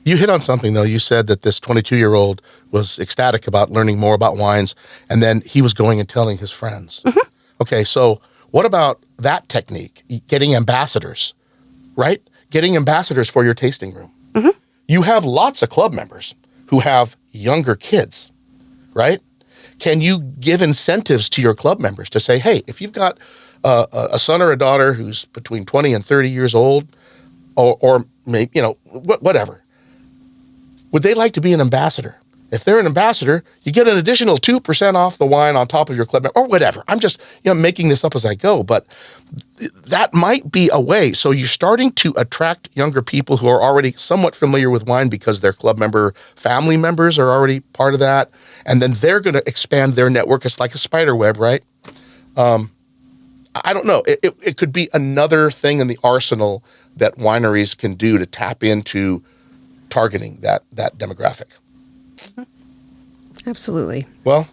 [SPEAKER 1] You hit on something, though. You said that this 22-year-old was ecstatic about learning more about wines, and then he was going and telling his friends. Mm-hmm. Okay, so what about that technique? Getting ambassadors, right? Getting ambassadors for your tasting room. Mm-hmm. You have lots of club members who have younger kids, right? Can you give incentives to your club members to say, hey, if you've got a son or a daughter who's between 20 and 30 years old, or maybe, whatever, would they like to be an ambassador? If they're an ambassador, you get an additional 2% off the wine on top of your club member, or whatever. I'm just making this up as I go, but that might be a way. So you're starting to attract younger people who are already somewhat familiar with wine because their club member family members are already part of that, and then they're going to expand their network. It's like a spider web, right? I don't know. It could be another thing in the arsenal that wineries can do to tap into targeting that demographic.
[SPEAKER 2] Absolutely.
[SPEAKER 1] Well,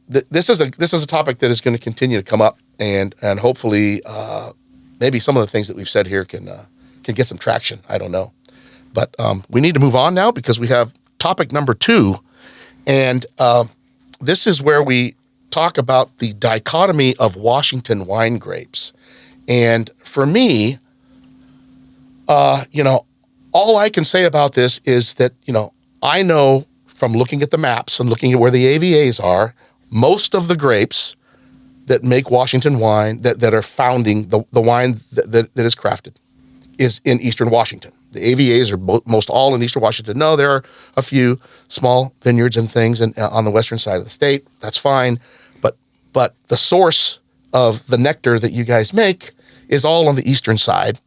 [SPEAKER 1] this is a topic that is going to continue to come up, and hopefully, maybe some of the things that we've said here can can get some traction. I don't know. But we need to move on now because we have topic number 2. And this is where we talk about the dichotomy of Washington wine grapes. And for me, all I can say about this is that, I know from looking at the maps and looking at where the AVAs are, most of the grapes that make Washington wine, that are founding the wine that is crafted, is in Eastern Washington. The AVAs are most all in Eastern Washington. No, there are a few small vineyards and things on the western side of the state. That's fine. But the source of the nectar that you guys make is all on the eastern side.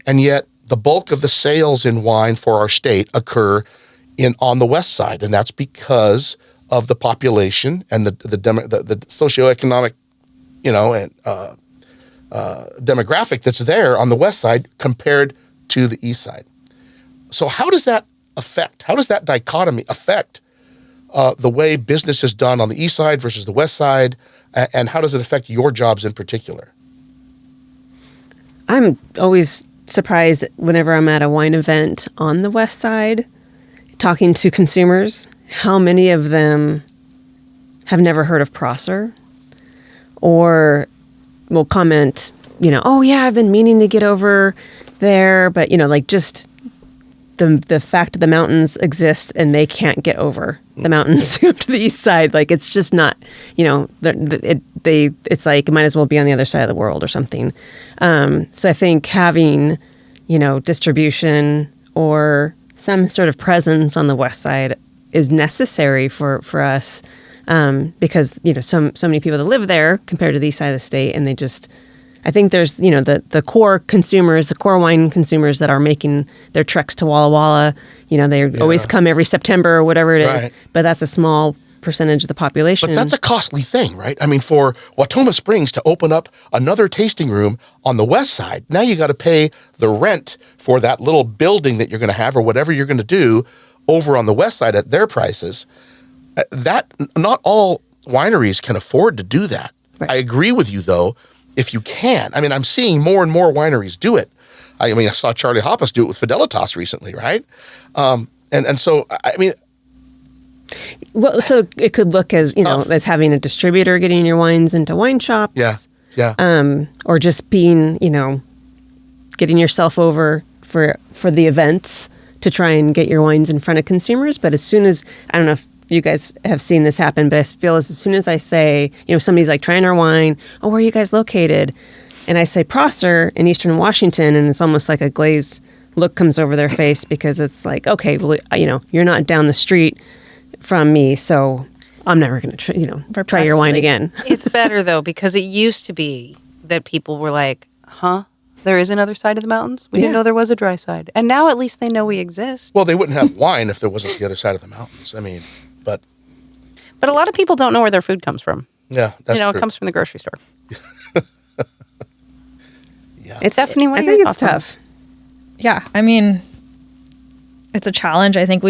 [SPEAKER 1] And yet the bulk of the sales in wine for our state occur on the west side. And that's because of the population and the socioeconomic, demographic that's there on the west side compared to the east side. So how does that dichotomy affect the way business is done on the east side versus the west side, and how does it affect your jobs in particular?
[SPEAKER 2] I'm always surprised whenever I'm at a wine event on the west side, talking to consumers, how many of them have never heard of Prosser or will comment, oh yeah, I've been meaning to get over there, but just the fact that the mountains exist and they can't get over the mountains to the east side, like it's just not, it's like it might as well be on the other side of the world or something. So I think having, distribution or some sort of presence on the west side is necessary for us because so many people that live there compared to the east side of the state, and I think there's, the core consumers, the core wine consumers that are making their treks to Walla Walla. They always come every September or whatever it is, but that's a small percentage of the population.
[SPEAKER 1] But that's a costly thing, right? I mean, for Wautoma Springs to open up another tasting room on the west side, now you got to pay the rent for that little building that you're going to have or whatever you're going to do over on the west side at their prices. That not all wineries can afford to do that. Right. I agree with you, though. If you can. I mean, I'm seeing more and more wineries do it. I saw Charlie Hoppus do it with Fidelitas recently, right? And so, I mean...
[SPEAKER 2] Well, so it could look as, as having a distributor getting your wines into wine shops.
[SPEAKER 1] Yeah.
[SPEAKER 2] Or just being, getting yourself over for the events to try and get your wines in front of consumers. But as soon as, I don't know if you guys have seen this happen, but I feel as soon as I say, somebody's like trying our wine, oh, where are you guys located? And I say Prosser in Eastern Washington, and it's almost like a glazed look comes over their face because it's like, okay, well, you're not down the street from me, so I'm never going to, try your wine again.
[SPEAKER 4] It's better though, because it used to be that people were like, huh? There is another side of the mountains? We didn't know there was a dry side. And now at least they know we exist.
[SPEAKER 1] Well, they wouldn't have wine if there wasn't the other side of the mountains. I mean...
[SPEAKER 4] But a lot of people don't know where their food comes from.
[SPEAKER 1] Yeah, that's true.
[SPEAKER 4] It comes from the grocery store.
[SPEAKER 1] Yeah.
[SPEAKER 4] It's Stephanie, what
[SPEAKER 2] I
[SPEAKER 4] are your
[SPEAKER 2] think
[SPEAKER 4] thoughts
[SPEAKER 2] it's
[SPEAKER 4] on
[SPEAKER 2] tough.
[SPEAKER 3] Yeah, I mean, it's a challenge. I think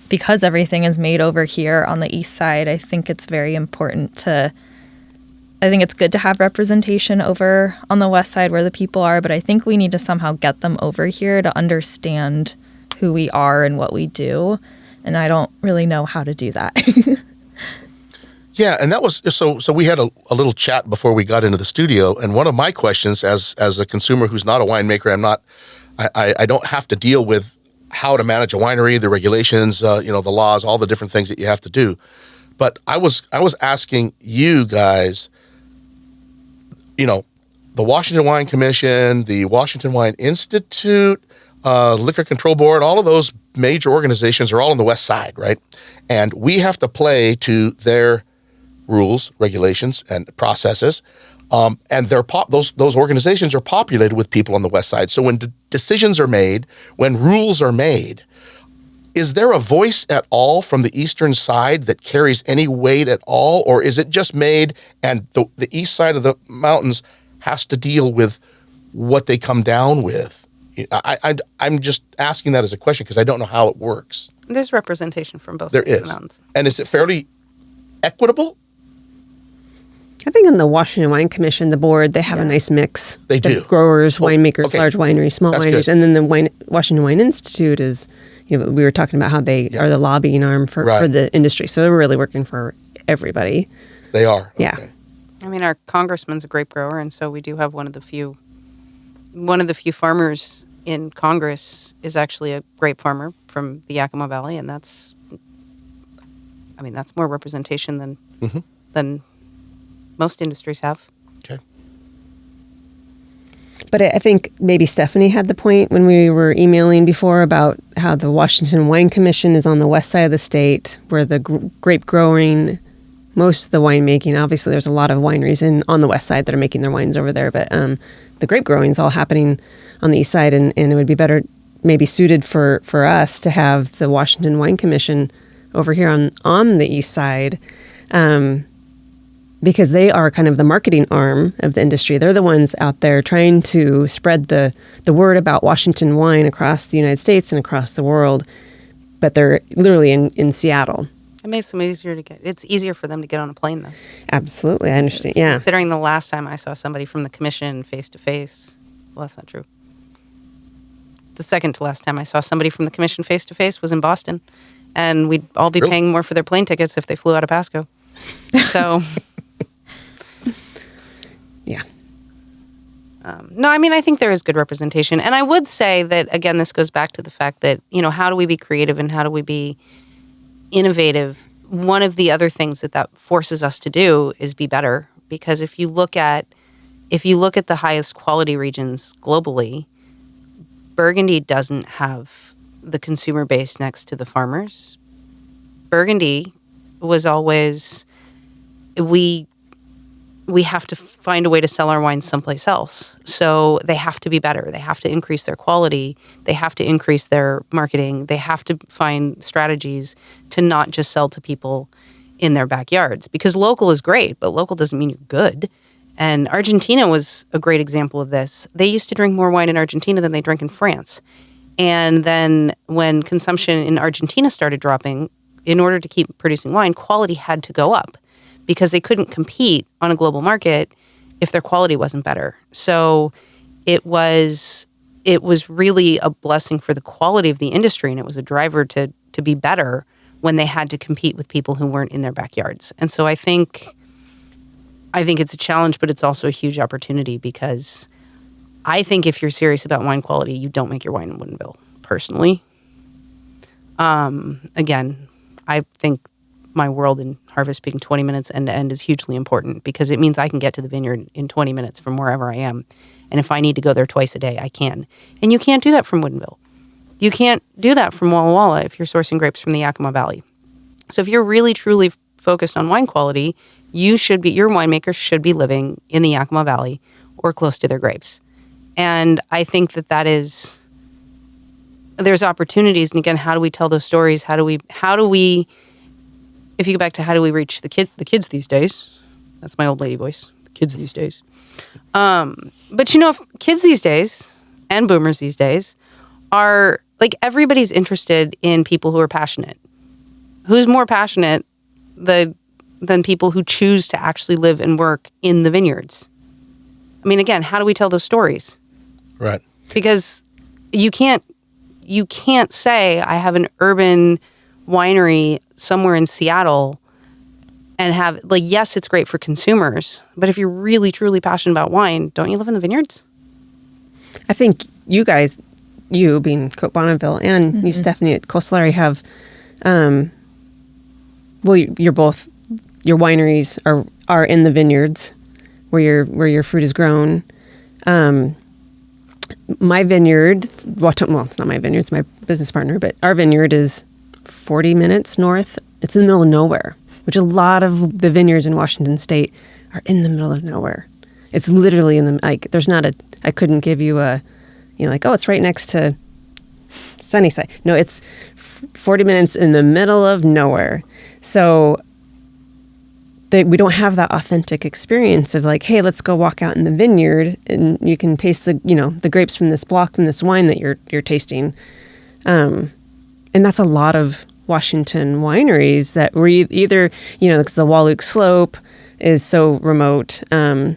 [SPEAKER 3] because everything is made over here on the east side, I think it's very important I think it's good to have representation over on the west side where the people are, but I think we need to somehow get them over here to understand who we are and what we do. And I don't really know how to do that.
[SPEAKER 1] Yeah, and that was so we had a little chat before we got into the studio, and one of my questions as a consumer who's not a winemaker, I don't have to deal with how to manage a winery, the regulations, the laws, all the different things that you have to do. But I was asking you guys, the Washington Wine Commission, the Washington Wine Institute, Liquor Control Board, all of those major organizations are all on the west side, right? And we have to play to their rules, regulations, and processes. And those organizations are populated with people on the west side. So when decisions are made, when rules are made, is there a voice at all from the eastern side that carries any weight at all? Or is it just made and the east side of the mountains has to deal with what they come down with? I'm just asking that as a question because I don't know how it works.
[SPEAKER 4] There's representation from both sides of the mountains.
[SPEAKER 1] And is it fairly equitable?
[SPEAKER 2] I think in the Washington Wine Commission, the board, they have a nice mix.
[SPEAKER 1] They do.
[SPEAKER 2] The growers, winemakers,
[SPEAKER 1] okay.
[SPEAKER 2] large wineries, small
[SPEAKER 1] That's
[SPEAKER 2] wineries.
[SPEAKER 1] good.
[SPEAKER 2] And then the Washington Wine Institute is, we were talking about how they are the lobbying arm for the industry. So they're really working for everybody.
[SPEAKER 1] They are.
[SPEAKER 2] Yeah.
[SPEAKER 1] Okay.
[SPEAKER 4] I mean, our congressman's a grape grower, and so we do have one of the few farmers in Congress is actually a grape farmer from the Yakima Valley, and that's more representation than most industries have.
[SPEAKER 1] Okay.
[SPEAKER 2] But I think maybe Stephanie had the point when we were emailing before about how the Washington Wine Commission is on the west side of the state, where the grape growing, most of the winemaking, obviously there's a lot of wineries on the west side that are making their wines over there, but the grape growing is all happening on the east side, and it would be better, maybe suited for us to have the Washington Wine Commission over here on the east side, because they are kind of the marketing arm of the industry. They're the ones out there trying to spread the word about Washington wine across the United States and across the world, but they're literally in Seattle.
[SPEAKER 4] It makes them easier to get. It's easier for them to get on a plane, though.
[SPEAKER 2] Absolutely, I understand. Yeah.
[SPEAKER 4] Considering the last time I saw somebody from the commission face to face, well, that's not true. The second to last time I saw somebody from the commission face to face was in Boston, and we'd all be paying more for their plane tickets if they flew out of Pasco. So,
[SPEAKER 2] yeah.
[SPEAKER 4] No, I mean, I think there is good representation, and I would say that again, this goes back to the fact that how do we be creative and how do we be innovative? One of the other things that forces us to do is be better, because if you look at the highest quality regions globally, Burgundy doesn't have the consumer base next to the farmers. Burgundy was always, we have to find a way to sell our wines someplace else. So they have to be better. They have to increase their quality. They have to increase their marketing. They have to find strategies to not just sell to people in their backyards, because local is great, but local doesn't mean you're good. And Argentina was a great example of this. They used to drink more wine in Argentina than they drank in France. And then when consumption in Argentina started dropping, in order to keep producing wine, quality had to go up, because they couldn't compete on a global market if their quality wasn't better. So it was really a blessing for the quality of the industry, and it was a driver to be better when they had to compete with people who weren't in their backyards. And so I think it's a challenge, but it's also a huge opportunity, because I think if you're serious about wine quality, you don't make your wine in Woodinville, personally. Again, I think my world in harvest being 20 minutes end to end is hugely important, because it means I can get to the vineyard in 20 minutes from wherever I am. And if I need to go there twice a day, I can. And you can't do that from Woodinville. You can't do that from Walla Walla if you're sourcing grapes from the Yakima Valley. So if you're really, truly focused on wine quality, your winemakers should be living in the Yakima Valley or close to their grapes. And I think there's opportunities. And again, how do we tell those stories? How do we, if you go back to how do we reach the kids these days? That's my old lady voice. The kids these days. But kids these days and boomers these days are like, everybody's interested in people who are passionate. Who's more passionate than people who choose to actually live and work in the vineyards? I mean, again, how do we tell those stories?
[SPEAKER 1] Right.
[SPEAKER 4] Because you can't say I have an urban winery somewhere in Seattle and have, like, yes, it's great for consumers, but if you're really, truly passionate about wine, don't you live in the vineyards?
[SPEAKER 2] I think you guys, you being Côte Bonneville and you, Stephanie, at Col Solare have, you're both, your wineries are in the vineyards where your fruit is grown. My vineyard, well, it's not my vineyard, it's my business partner, but our vineyard is 40 minutes north. It's in the middle of nowhere, which a lot of the vineyards in Washington State are in the middle of nowhere. It's literally there's not I couldn't give you it's right next to Sunnyside. No, it's 40 minutes in the middle of nowhere. So we don't have that authentic experience of like, hey, let's go walk out in the vineyard and you can taste the grapes from this block, from this wine that you're tasting. And that's a lot of Washington wineries that were either, because the Walluk Slope is so remote. The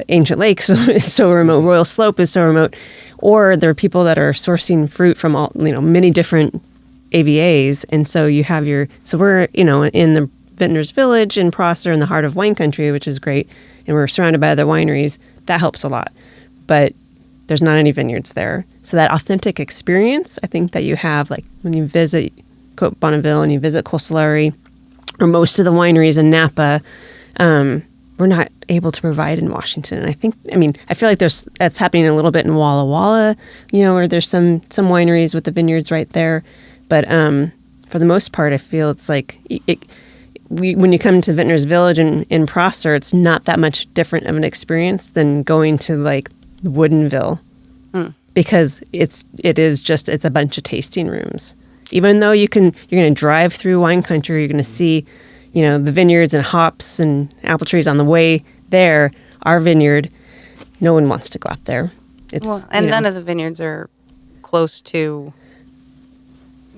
[SPEAKER 2] Ancient Lakes is so remote. Royal Slope is so remote. Or there are people that are sourcing fruit from all, many different AVAs. And so you have so we're, in the Vintners Village in Prosser in the heart of wine country, which is great. And we're surrounded by other wineries. That helps a lot. But there's not any vineyards there. So that authentic experience, I think that you have, like when you visit Côte Bonneville and you visit Col Solare, or most of the wineries in Napa, we're not able to provide in Washington. And I feel like that's happening a little bit in Walla Walla, where there's some wineries with the vineyards right there. But for the most part, I feel it's like when you come to Vintners Village in Prosser, it's not that much different of an experience than going to like Woodinville, because it's a bunch of tasting rooms. Even though you're going to drive through wine country, you're going to see, the vineyards and hops and apple trees on the way there. Our vineyard, no one wants to go out there.
[SPEAKER 4] None of the vineyards are close to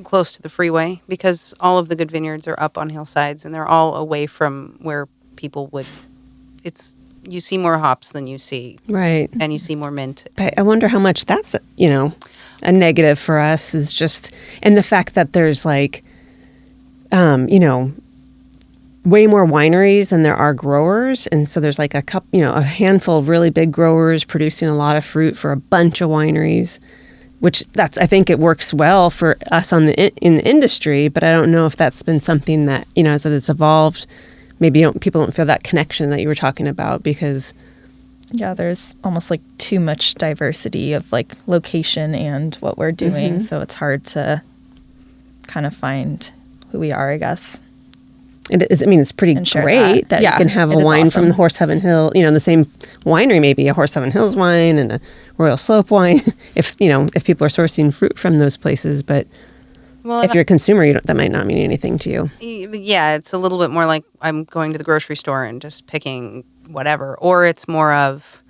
[SPEAKER 4] the freeway, because all of the good vineyards are up on hillsides and they're all away from where people would. You see more hops than you see,
[SPEAKER 2] right,
[SPEAKER 4] and you see more mint.
[SPEAKER 2] But I wonder how much that's a negative for us, is just, and the fact that there's like, way more wineries than there are growers. And so there's like a handful of really big growers producing a lot of fruit for a bunch of wineries, which I think it works well for us in the industry, but I don't know if that's been something that, as it has evolved, maybe people don't feel that connection that you were talking about, because
[SPEAKER 3] yeah, there's almost like too much diversity of like location and what we're doing.
[SPEAKER 2] Mm-hmm.
[SPEAKER 3] So it's hard to kind of find who we are, I guess.
[SPEAKER 2] It's pretty great that you can have a wine from the Horse Heaven Hill, the same winery, maybe a Horse Heaven Hills wine and a Royal Slope wine, if people are sourcing fruit from those places. But if you're a consumer, that might not mean anything to you.
[SPEAKER 4] Yeah, it's a little bit more like I'm going to the grocery store and just picking whatever. Or it's more of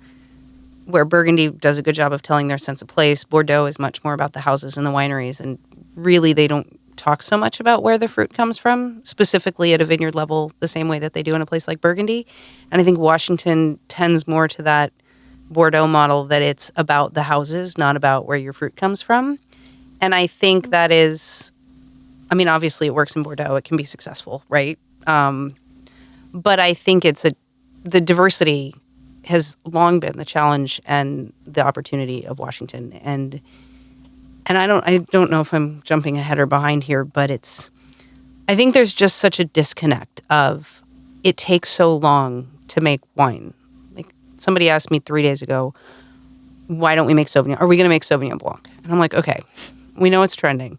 [SPEAKER 4] where Burgundy does a good job of telling their sense of place. Bordeaux is much more about the houses and the wineries, and really they don't talk so much about where the fruit comes from, specifically at a vineyard level, the same way that they do in a place like Burgundy. And I think Washington tends more to that Bordeaux model, that it's about the houses, not about where your fruit comes from. And I think that is, obviously it works in Bordeaux. It can be successful, right? But I think the diversity has long been the challenge and the opportunity of Washington. And I don't know if I'm jumping ahead or behind here, but I think there's just such a disconnect of, it takes so long to make wine. Like somebody asked me 3 days ago, why don't we make Sauvignon? Are we going to make Sauvignon Blanc? And I'm like, okay, we know it's trending,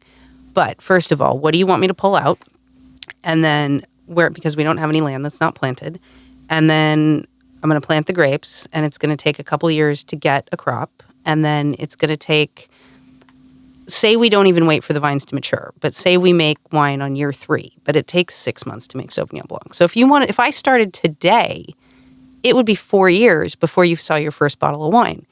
[SPEAKER 4] but first of all, what do you want me to pull out? And then because we don't have any land that's not planted. And then I'm going to plant the grapes, and it's going to take a couple years to get a crop. And then it's going to take, say we don't even wait for the vines to mature, but say we make wine on year 3, but it takes 6 months to make Sauvignon Blanc. So if I started today, it would be 4 years before you saw your first bottle of wine.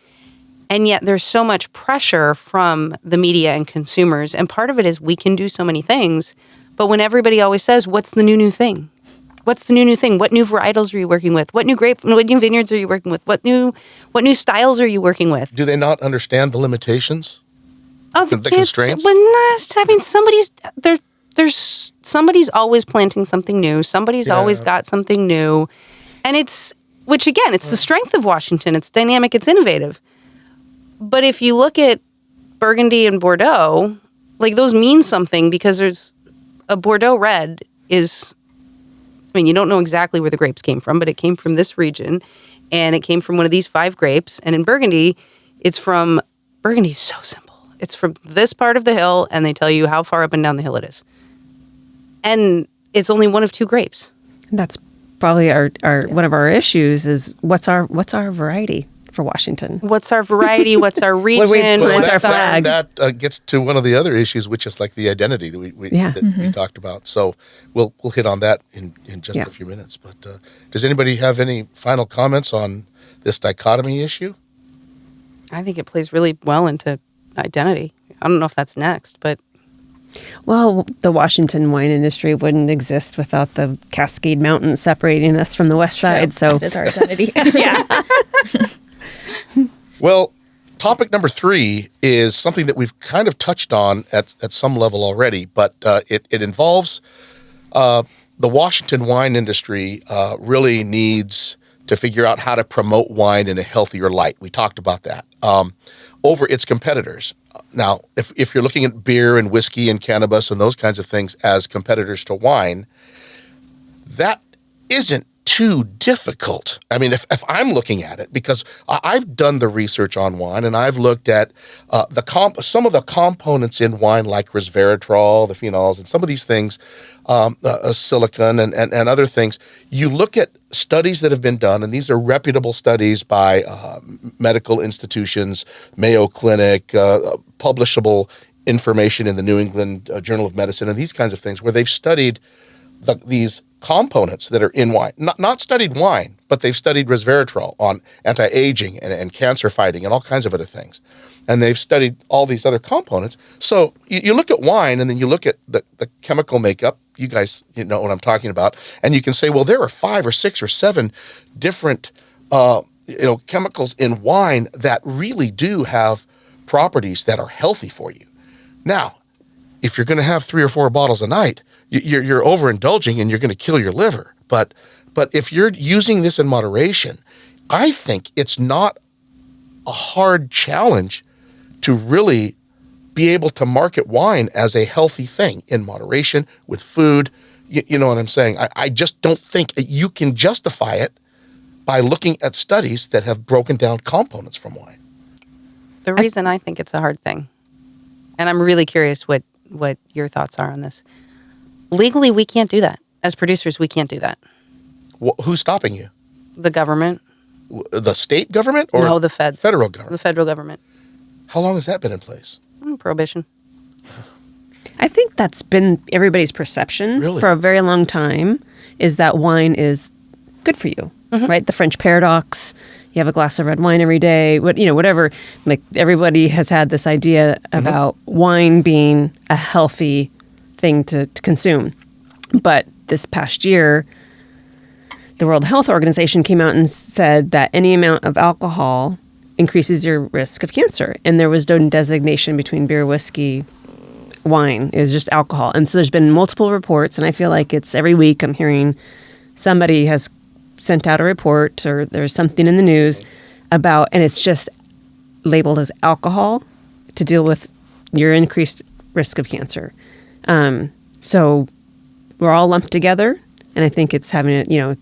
[SPEAKER 4] And yet there's so much pressure from the media and consumers. And part of it is we can do so many things, but when everybody always says, what's the new thing? What's the new thing? What new varietals are you working with? What new vineyards are you working with? What new styles are you working with?
[SPEAKER 1] Do they not understand the limitations?
[SPEAKER 4] Oh,
[SPEAKER 1] the constraints?
[SPEAKER 4] Somebody's always planting something new. Somebody's always got something new. And it's the strength of Washington. It's dynamic, it's innovative. But if you look at Burgundy and Bordeaux, like those mean something, because there's a Bordeaux red is, you don't know exactly where the grapes came from, but it came from this region, and it came from one of these 5 grapes. And in Burgundy, Burgundy's so simple. It's from this part of the hill, and they tell you how far up and down the hill it is. And it's only one of 2 grapes.
[SPEAKER 2] That's probably our one of our issues is what's our variety for Washington?
[SPEAKER 4] What's our variety? What's our region?
[SPEAKER 2] What's our flag?
[SPEAKER 1] That gets to one of the other issues, which is like the identity that we talked about. So we'll hit on that in just a few minutes. But does anybody have any final comments on this dichotomy issue?
[SPEAKER 4] I think it plays really well into identity. I don't know if that's next, but
[SPEAKER 2] Well, the Washington wine industry wouldn't exist without the Cascade Mountains separating us from the west side. So
[SPEAKER 3] It is our identity.
[SPEAKER 2] yeah.
[SPEAKER 1] Well, topic number 3 is something that we've kind of touched on at some level already, but it involves the Washington wine industry really needs to figure out how to promote wine in a healthier light. We talked about that over its competitors. Now, if you're looking at beer and whiskey and cannabis and those kinds of things as competitors to wine, that isn't too difficult. I mean, if I'm looking at it, because I've done the research on wine and I've looked at some of the components in wine, like resveratrol, the phenols, and some of these things, silicon and other things. You look at studies that have been done, and these are reputable studies by medical institutions, Mayo Clinic, publishable information in the New England Journal of Medicine, and these kinds of things, where they've studied these components that are in wine. Not studied wine, but they've studied resveratrol on anti-aging and cancer fighting and all kinds of other things. And they've studied all these other components. So you look at wine and then you look at the chemical makeup. You guys know what I'm talking about. And you can say, well, there are 5 or 6 or 7 different chemicals in wine that really do have properties that are healthy for you. Now, if you're going to have 3 or 4 bottles a night, you're overindulging and you're going to kill your liver. But if you're using this in moderation, I think it's not a hard challenge to really be able to market wine as a healthy thing in moderation with food. You know what I'm saying? I just don't think you can justify it by looking at studies that have broken down components from wine.
[SPEAKER 4] The reason I think it's a hard thing, and I'm really curious what your thoughts are on this. Legally, we can't do that. As producers, we can't do that.
[SPEAKER 1] Who's stopping you?
[SPEAKER 4] The government.
[SPEAKER 1] The state government? Or
[SPEAKER 4] no, the feds.
[SPEAKER 1] Federal government?
[SPEAKER 4] The federal government.
[SPEAKER 1] How long has that been in place?
[SPEAKER 4] Prohibition.
[SPEAKER 2] I think that's been everybody's perception for a very long time, is that wine is good for you, right? The French paradox. You have a glass of red wine every day, whatever. Like, everybody has had this idea about wine being a healthy thing to consume. But this past year, the World Health Organization came out and said that any amount of alcohol increases your risk of cancer. And there was no designation between beer, whiskey, wine. It was just alcohol. And so there's been multiple reports, and I feel like it's every week I'm hearing somebody has sent out a report or there's something in the news about, and it's just labeled as alcohol to deal with your increased risk of cancer. So we're all lumped together, and I think it's having a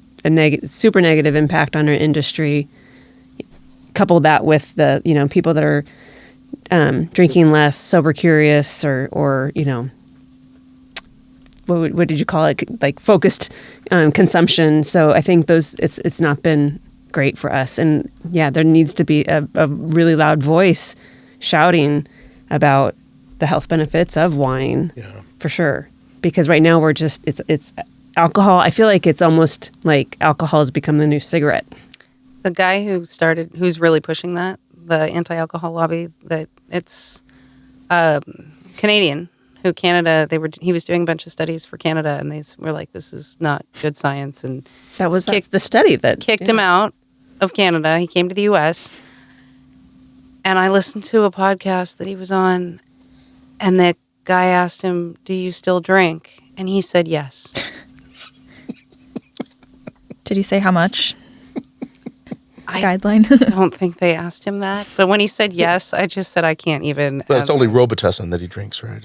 [SPEAKER 2] super negative impact on our industry. Couple that with the people that are drinking less, sober curious, or what did you call it? Like focused consumption. So I think it's not been great for us. And yeah, there needs to be a really loud voice shouting about the health benefits of wine, for sure. Because right now it's alcohol. I feel like it's almost like alcohol has become the new cigarette.
[SPEAKER 4] The guy who's really pushing that, the anti-alcohol lobby, that it's Canadian. He was doing a bunch of studies for Canada, and they were like, this is not good science. And
[SPEAKER 2] that's the study that
[SPEAKER 4] kicked him out of Canada. He came to the U.S., and I listened to a podcast that he was on, and the guy asked him, do you still drink? And he said yes.
[SPEAKER 3] Did he say how much?
[SPEAKER 4] I
[SPEAKER 3] guideline?
[SPEAKER 4] don't think they asked him that. But when he said yes, I just said I can't even.
[SPEAKER 1] Well, it's only Robitussin that he drinks, right?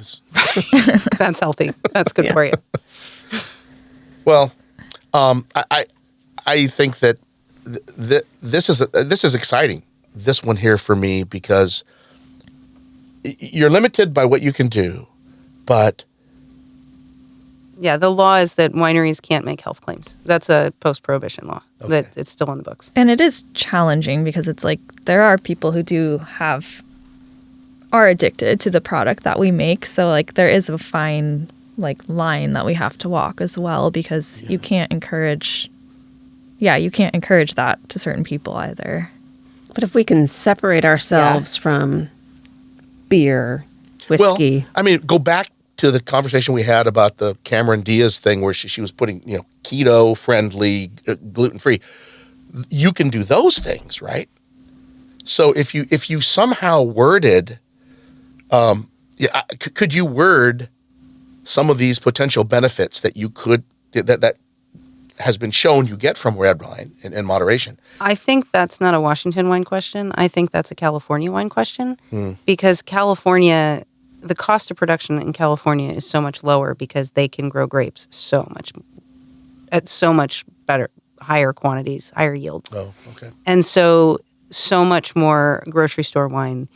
[SPEAKER 4] That's healthy. That's good for you.
[SPEAKER 1] Well, I think that this is exciting. This one here for me, because you're limited by what you can do, but
[SPEAKER 4] yeah, the law is that wineries can't make health claims. That's a post-prohibition law. Okay. That it's still in the books.
[SPEAKER 3] And it is challenging because it's like there are people who are addicted to the product that we make. So like there is a fine line that we have to walk as well, because you can't encourage that to certain people either.
[SPEAKER 2] But if we can separate ourselves from beer, whiskey.
[SPEAKER 1] Well, I mean, go back to the conversation we had about the Cameron Diaz thing where she was putting, keto friendly, gluten free. You can do those things, right? So if you somehow worded, could you word some of these potential benefits that you could that has been shown you get from red wine in moderation?
[SPEAKER 4] I think that's not a Washington wine question. I think that's a California wine question because California, the cost of production in California is so much lower because they can grow grapes at so much better, higher quantities, higher yields.
[SPEAKER 1] Oh, okay.
[SPEAKER 4] And so much more grocery store wine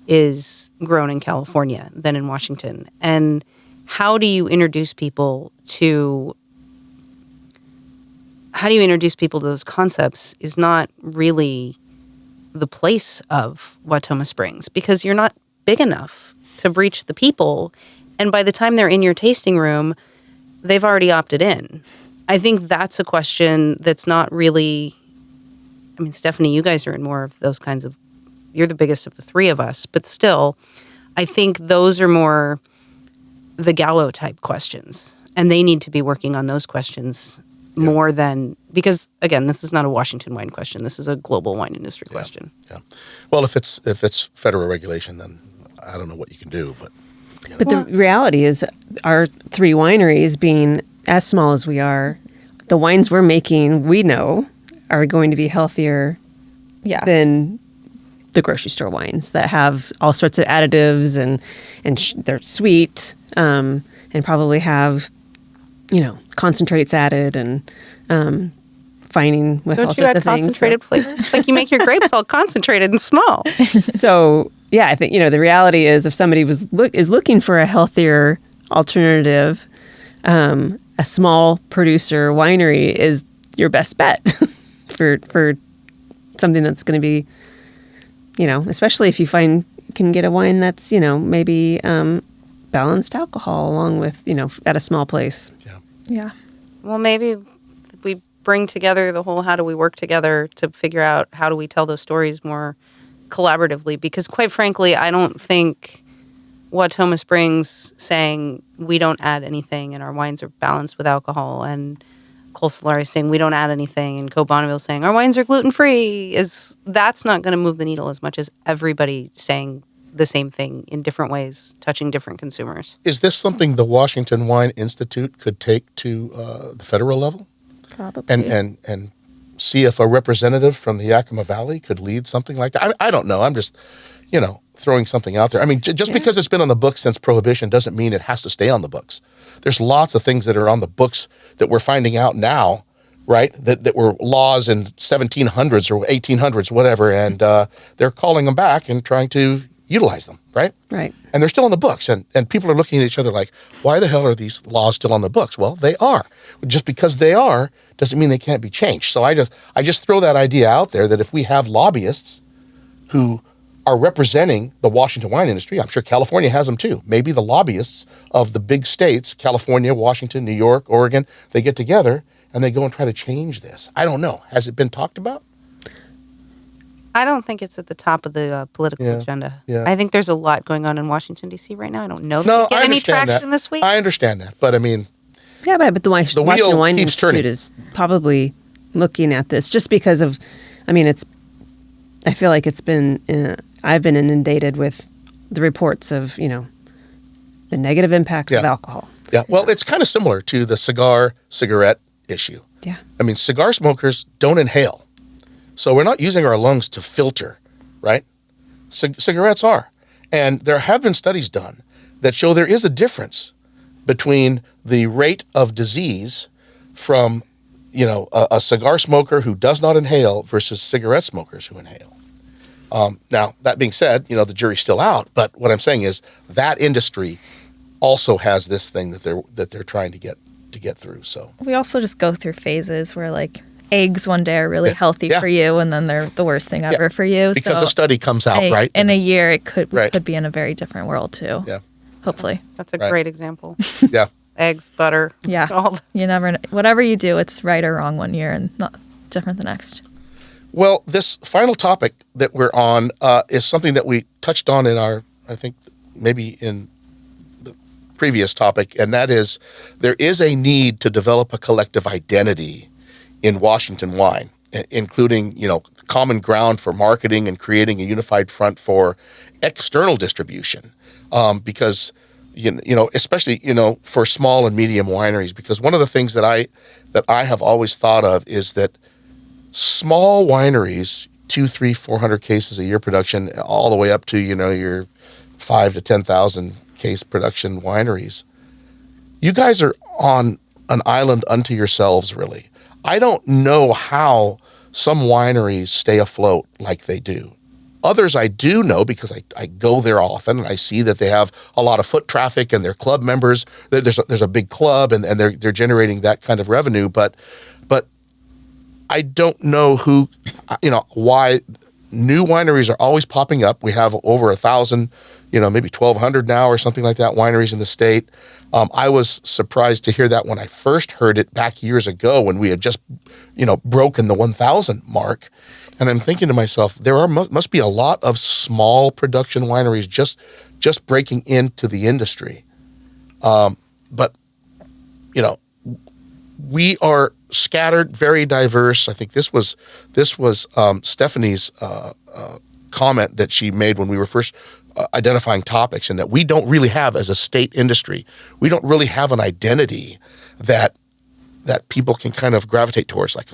[SPEAKER 4] is grown in California than in Washington. And how do you introduce people to those concepts is not really the place of Wautoma Springs because you're not big enough to reach the people. And by the time they're in your tasting room, they've already opted in. I think that's a question that's not really, I mean, Stephanie, you guys are in more of those kinds of, you're the biggest of the three of us, but still, I think those are more the Gallo type questions. And they need to be working on those questions more than, because again, this is not a Washington wine question. This is a global wine industry question.
[SPEAKER 1] Yeah. Well, if it's federal regulation, then I don't know what you can do, but.
[SPEAKER 2] But the reality is our three wineries being as small as we are, the wines we're making, we know, are going to be healthier than the grocery store wines that have all sorts of additives and they're sweet and probably have, concentrates added and fining with all sorts of things.
[SPEAKER 4] Don't you add concentrated flavors? Like you make your grapes all concentrated and small.
[SPEAKER 2] So, yeah, I think, the reality is if somebody is looking for a healthier alternative, a small producer winery is your best bet for something that's going to be, especially if you can get a wine that's, maybe balanced alcohol along with, at a small place.
[SPEAKER 3] Yeah.
[SPEAKER 4] Well, maybe we bring together the whole how do we work together to figure out how do we tell those stories more collaboratively, because quite frankly, I don't think Wautoma Springs saying we don't add anything and our wines are balanced with alcohol and Col Solare saying we don't add anything and Côte Bonneville saying our wines are gluten-free that's not going to move the needle as much as everybody saying the same thing in different ways, touching different consumers.
[SPEAKER 1] Is this something the Washington Wine Institute could take to the federal level?
[SPEAKER 3] Probably.
[SPEAKER 1] And see if a representative from the Yakima Valley could lead something like that? I don't know. I'm just, throwing something out there. I mean, just because it's been on the books since Prohibition doesn't mean it has to stay on the books. There's lots of things that are on the books that we're finding out now, right, that were laws in 1700s or 1800s, whatever, and they're calling them back and trying to utilize them, right?
[SPEAKER 2] Right.
[SPEAKER 1] And they're still on the books, and people are looking at each other like, why the hell are these laws still on the books? Well, they are. Just because they are doesn't mean they can't be changed. So I just throw that idea out there that if we have lobbyists who are representing the Washington wine industry, I'm sure California has them too. Maybe the lobbyists of the big states, California, Washington, New York, Oregon, they get together and they go and try to change this. I don't know. Has it been talked about?
[SPEAKER 4] I don't think it's at the top of the political agenda.
[SPEAKER 1] Yeah.
[SPEAKER 4] I think there's a lot going on in Washington, D.C. right now. I don't know if we get any traction this week.
[SPEAKER 1] I understand that. But I mean...
[SPEAKER 2] Yeah, but the Washington Wine Institute is probably looking at this just because of... I feel like it's been... I've been inundated with the reports of, the negative impacts of alcohol.
[SPEAKER 1] Yeah, well, it's kind of similar to the cigarette issue.
[SPEAKER 2] Yeah.
[SPEAKER 1] I mean, cigar smokers don't inhale. So we're not using our lungs to filter, right? Cigarettes are. And there have been studies done that show there is a difference between the rate of disease from, a cigar smoker who does not inhale versus cigarette smokers who inhale. Now, that being said, the jury's still out. But what I'm saying is that industry also has this thing that they're trying to get through. So
[SPEAKER 3] we also just go through phases where eggs one day are really healthy for you, and then they're the worst thing ever for you.
[SPEAKER 1] Because a study comes out, right?
[SPEAKER 3] In a year, it could be in a very different world too.
[SPEAKER 1] Yeah.
[SPEAKER 3] Hopefully.
[SPEAKER 4] That's a great example.
[SPEAKER 1] Yeah.
[SPEAKER 4] Eggs, butter.
[SPEAKER 3] Yeah. You never know. Whatever you do, it's right or wrong one year and not different the next.
[SPEAKER 1] Well, this final topic that we're on is something that we touched on in our, I think, maybe in the previous topic, and that is there is a need to develop a collective identity in Washington wine, including, common ground for marketing and creating a unified front for external distribution. Because, especially, for small and medium wineries, because one of the things that I have always thought of is that small wineries, 200, 300, 400 cases a year production, all the way up to, your 5,000 to 10,000 case production wineries, you guys are on an island unto yourselves, really. I don't know how some wineries stay afloat like they do. Others I do know because I go there often and I see that they have a lot of foot traffic and their club members. There's a big club and they're generating that kind of revenue. But I don't know why new wineries are always popping up. We have over 1,000, maybe 1,200 now or something like that, wineries in the state. I was surprised to hear that when I first heard it back years ago when we had just, broken the 1,000 mark. And I'm thinking to myself, must be a lot of small production wineries just breaking into the industry. But we are scattered, very diverse. I think this was Stephanie's comment that she made when we were first identifying topics, and that we don't really have, as a state industry, we don't really have an identity that people can kind of gravitate towards, like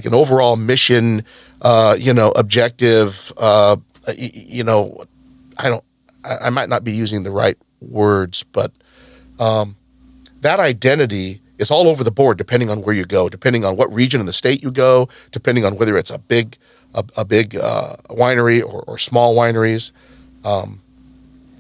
[SPEAKER 1] an overall mission, objective. I might not be using the right words, but that identity is all over the board, depending on where you go, depending on what region in the state you go, depending on whether it's a big winery or small wineries.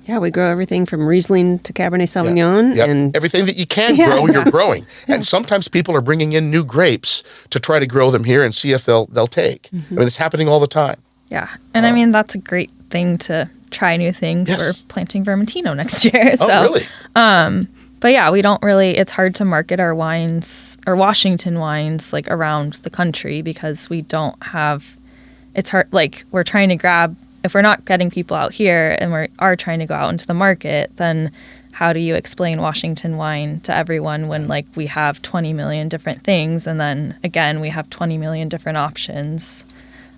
[SPEAKER 2] Yeah, we grow everything from Riesling to Cabernet Sauvignon.
[SPEAKER 1] Yep.
[SPEAKER 2] And
[SPEAKER 1] everything that you can grow, you're growing. And sometimes people are bringing in new grapes to try to grow them here and see if they'll take. Mm-hmm. I mean, it's happening all the time.
[SPEAKER 3] Yeah. And that's a great thing to try new things.
[SPEAKER 1] Yes.
[SPEAKER 3] We're planting Vermentino next year. So,
[SPEAKER 1] oh, really?
[SPEAKER 3] But yeah, we don't really, it's hard to market our wines or Washington wines like around the country because we don't have, it's hard, we're trying to grab, if we're not getting people out here and we are trying to go out into the market, then how do you explain Washington wine to everyone when we have 20 million different things, and then again we have 20 million different options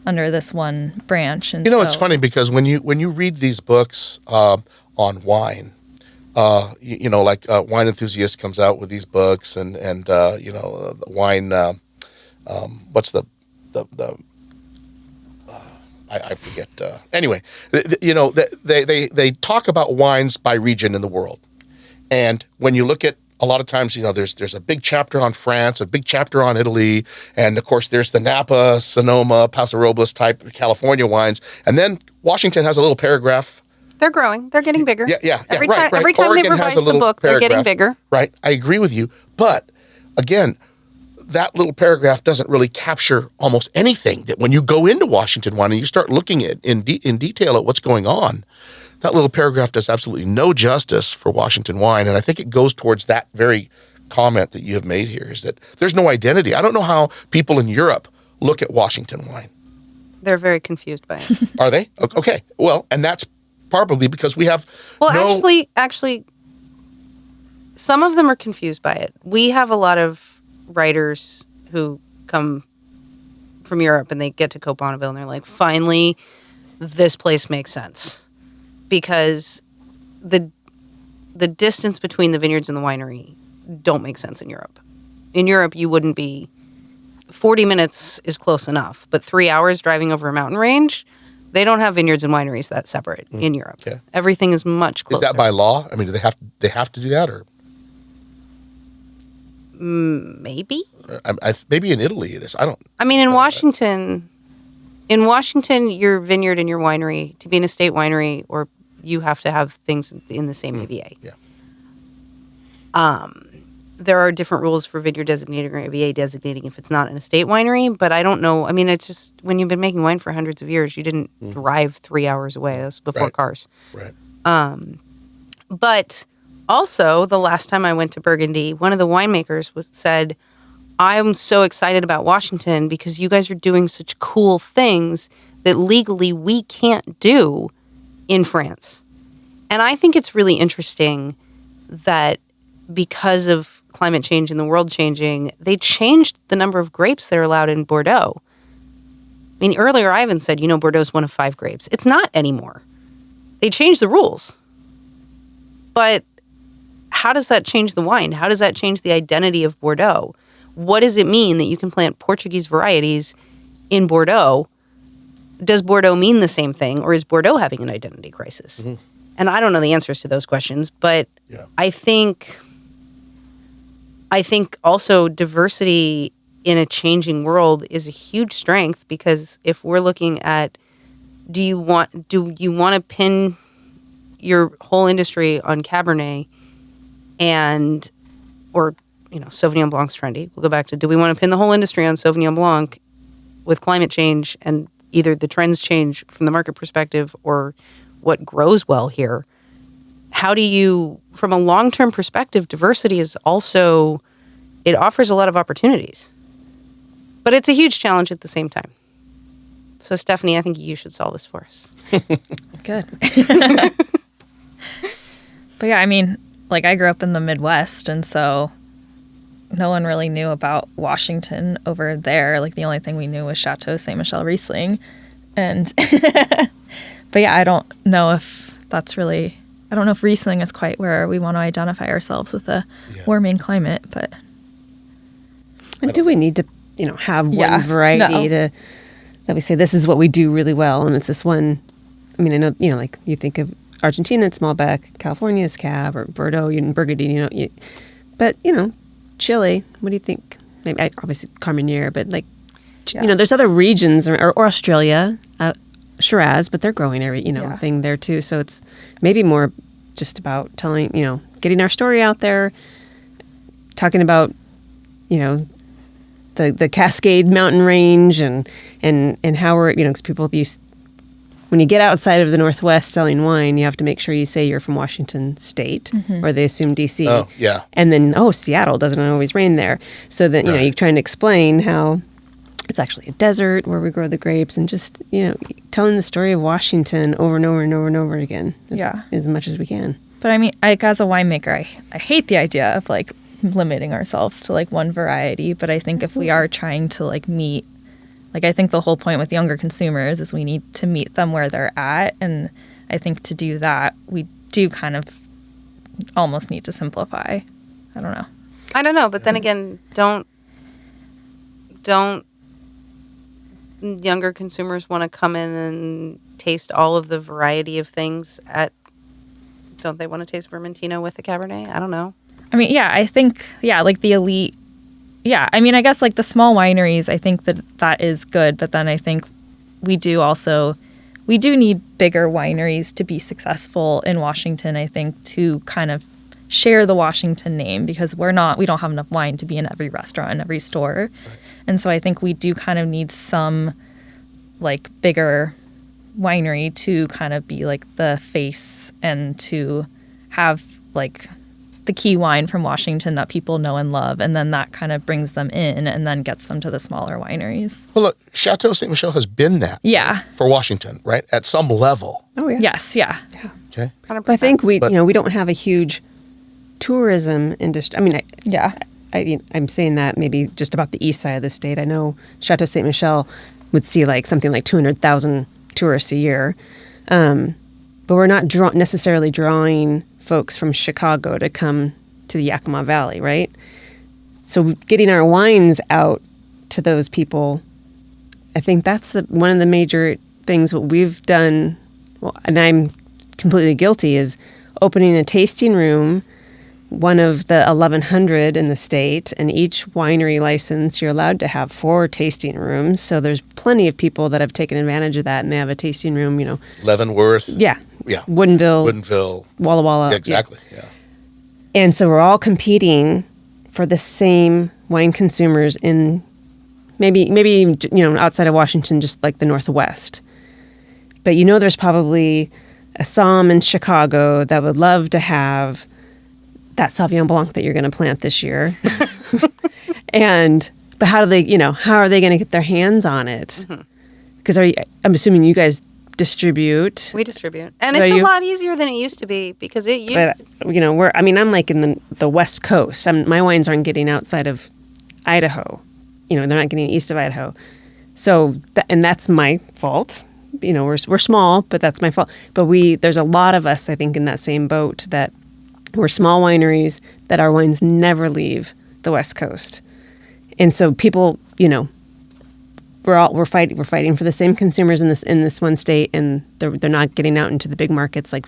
[SPEAKER 3] under this one branch? And
[SPEAKER 1] it's funny because when you read these books on wine, Wine Enthusiast comes out with these books, and the wine. What's the I forget. Anyway, they talk about wines by region in the world, and when you look at a lot of times, there's a big chapter on France, a big chapter on Italy, and of course there's the Napa, Sonoma, Paso Robles type California wines, and then Washington has a little paragraph.
[SPEAKER 4] They're growing. They're getting bigger.
[SPEAKER 1] Yeah.
[SPEAKER 4] Every
[SPEAKER 1] right.
[SPEAKER 4] time
[SPEAKER 1] Oregon
[SPEAKER 4] they revise the book, they're getting bigger.
[SPEAKER 1] Right. I agree with you. But again, that little paragraph doesn't really capture almost anything. That when you go into Washington wine and you start looking at in detail at what's going on, that little paragraph does absolutely no justice for Washington wine. And I think it goes towards that very comment that you have made here, is that there's no identity. I don't know how people in Europe look at Washington wine.
[SPEAKER 4] They're very confused by it.
[SPEAKER 1] Are they? Okay. Well, and that's probably because we have
[SPEAKER 4] actually, some of them are confused by it. We have a lot of writers who come from Europe and they get to Côte Bonneville and they're like, finally, this place makes sense. Because the distance between the vineyards and the winery don't make sense in Europe. In Europe, you wouldn't be... 40 minutes is close enough, but 3 hours driving over a mountain range... They don't have vineyards and wineries that separate in Europe. Okay. Everything is much closer.
[SPEAKER 1] Is that by law? I mean, do they have to do that, or
[SPEAKER 4] maybe?
[SPEAKER 1] Maybe in Italy it is. I don't.
[SPEAKER 4] I mean, in Washington, your vineyard and your winery, to be an estate winery, or you have to have things in the same AVA.
[SPEAKER 1] Yeah.
[SPEAKER 4] There are different rules for vineyard designating or AVA designating if it's not an estate winery, but I don't know. I mean, it's just when you've been making wine for hundreds of years, you didn't drive 3 hours away. That was before cars.
[SPEAKER 1] Right.
[SPEAKER 4] But also, the last time I went to Burgundy, one of the winemakers said, I'm so excited about Washington because you guys are doing such cool things that legally we can't do in France. And I think it's really interesting that because of climate change and the world changing, they changed the number of grapes that are allowed in Bordeaux. I mean, earlier I even said, Bordeaux is one of 5 grapes. It's not anymore. They changed the rules. But how does that change the wine? How does that change the identity of Bordeaux? What does it mean that you can plant Portuguese varieties in Bordeaux? Does Bordeaux mean the same thing, or is Bordeaux having an identity crisis? Mm-hmm. And I don't know the answers to those questions, but I think also diversity in a changing world is a huge strength, because if we're looking at do you want to pin your whole industry on Cabernet or Sauvignon Blanc's trendy. We'll go back to, do we want to pin the whole industry on Sauvignon Blanc with climate change and either the trends change from the market perspective or what grows well here? How do you, from a long-term perspective, diversity is also, it offers a lot of opportunities. But it's a huge challenge at the same time. So, Stephanie, I think you should solve this for us.
[SPEAKER 3] Good. But yeah, I mean, like, I grew up in the Midwest, and so no one really knew about Washington over there. Like, the only thing we knew was Chateau Ste. Michelle Riesling. And, but yeah, I don't know if Riesling is quite where we want to identify ourselves with a warming climate, but.
[SPEAKER 2] And do we need to, have one variety that we say, this is what we do really well, and it's this one? I mean, I know, like, you think of Argentina, it's Malbec, California is Cab, or Bordeaux, and Burgundy, but, Chile, what do you think? Maybe, obviously, Carmenere, but, like, there's other regions, or Australia, Shiraz, but they're growing every, thing there, too. So it's maybe more just about telling, getting our story out there, talking about, the Cascade Mountain Range and how we're, because people use, when you get outside of the Northwest selling wine, you have to make sure you say you're from Washington State, or they assume D.C.
[SPEAKER 1] Oh, yeah.
[SPEAKER 2] And then, Seattle doesn't always rain there. So that, you're trying to explain how it's actually a desert where we grow the grapes, and just, telling the story of Washington over and over and over and over again as much as we can.
[SPEAKER 3] But I mean, like, as a winemaker, I hate the idea of, like, limiting ourselves to, like, one variety. But I think if we are trying to, like, meet, like, I think the whole point with younger consumers is we need to meet them where they're at. And I think to do that, we do kind of almost need to simplify. I don't know. But then again, don't
[SPEAKER 4] younger consumers want to come in and taste all of the variety of things don't they want to taste Vermentino with the Cabernet? I don't know.
[SPEAKER 3] I mean, I think, like the elite, I mean, I guess, like, the small wineries, I think that is good, but then I think we do need bigger wineries to be successful in Washington, I think, to kind of share the Washington name, because we don't have enough wine to be in every restaurant and every store. Right. And so I think we do kind of need some, like, bigger winery to kind of be, like, the face and to have, like, the key wine from Washington that people know and love, and then that kind of brings them in and then gets them to the smaller wineries.
[SPEAKER 1] Well, look, Chateau Ste. Michelle has been that for Washington, right? At some level.
[SPEAKER 2] Oh, yeah.
[SPEAKER 3] Yes, yeah.
[SPEAKER 1] Okay.
[SPEAKER 2] 100%. I think we don't have a huge tourism industry. I mean, I'm saying that maybe just about the east side of the state. I know Chateau Ste. Michelle would see, like, something like 200,000 tourists a year, but we're not necessarily drawing folks from Chicago to come to the Yakima Valley, right? So getting our wines out to those people, I think that's one of the major things what we've done, and I'm completely guilty, is opening a tasting room, one of the 1,100 in the state, and each winery license, you're allowed to have 4 tasting rooms. So there's plenty of people that have taken advantage of that, and they have a tasting room,
[SPEAKER 1] Leavenworth.
[SPEAKER 2] Yeah. Woodinville. Walla Walla.
[SPEAKER 1] Exactly, yeah.
[SPEAKER 2] And so we're all competing for the same wine consumers in maybe outside of Washington, just like the Northwest. But there's probably a somm in Chicago that would love to have that Sauvignon Blanc that you're going to plant this year. But how are they going to get their hands on it? Because I'm assuming you guys distribute.
[SPEAKER 4] We distribute. And
[SPEAKER 2] So
[SPEAKER 4] it's a
[SPEAKER 2] you-
[SPEAKER 4] lot easier than it used to be because it used
[SPEAKER 2] But,
[SPEAKER 4] to.
[SPEAKER 2] I'm like in the West Coast. My wines aren't getting outside of Idaho. They're not getting east of Idaho. So, and that's my fault. We're small, but that's my fault. But there's a lot of us, I think, in that same boat that we're small wineries that our wines never leave the West Coast. And so people, we're fighting for the same consumers in this one state, and they're not getting out into the big markets like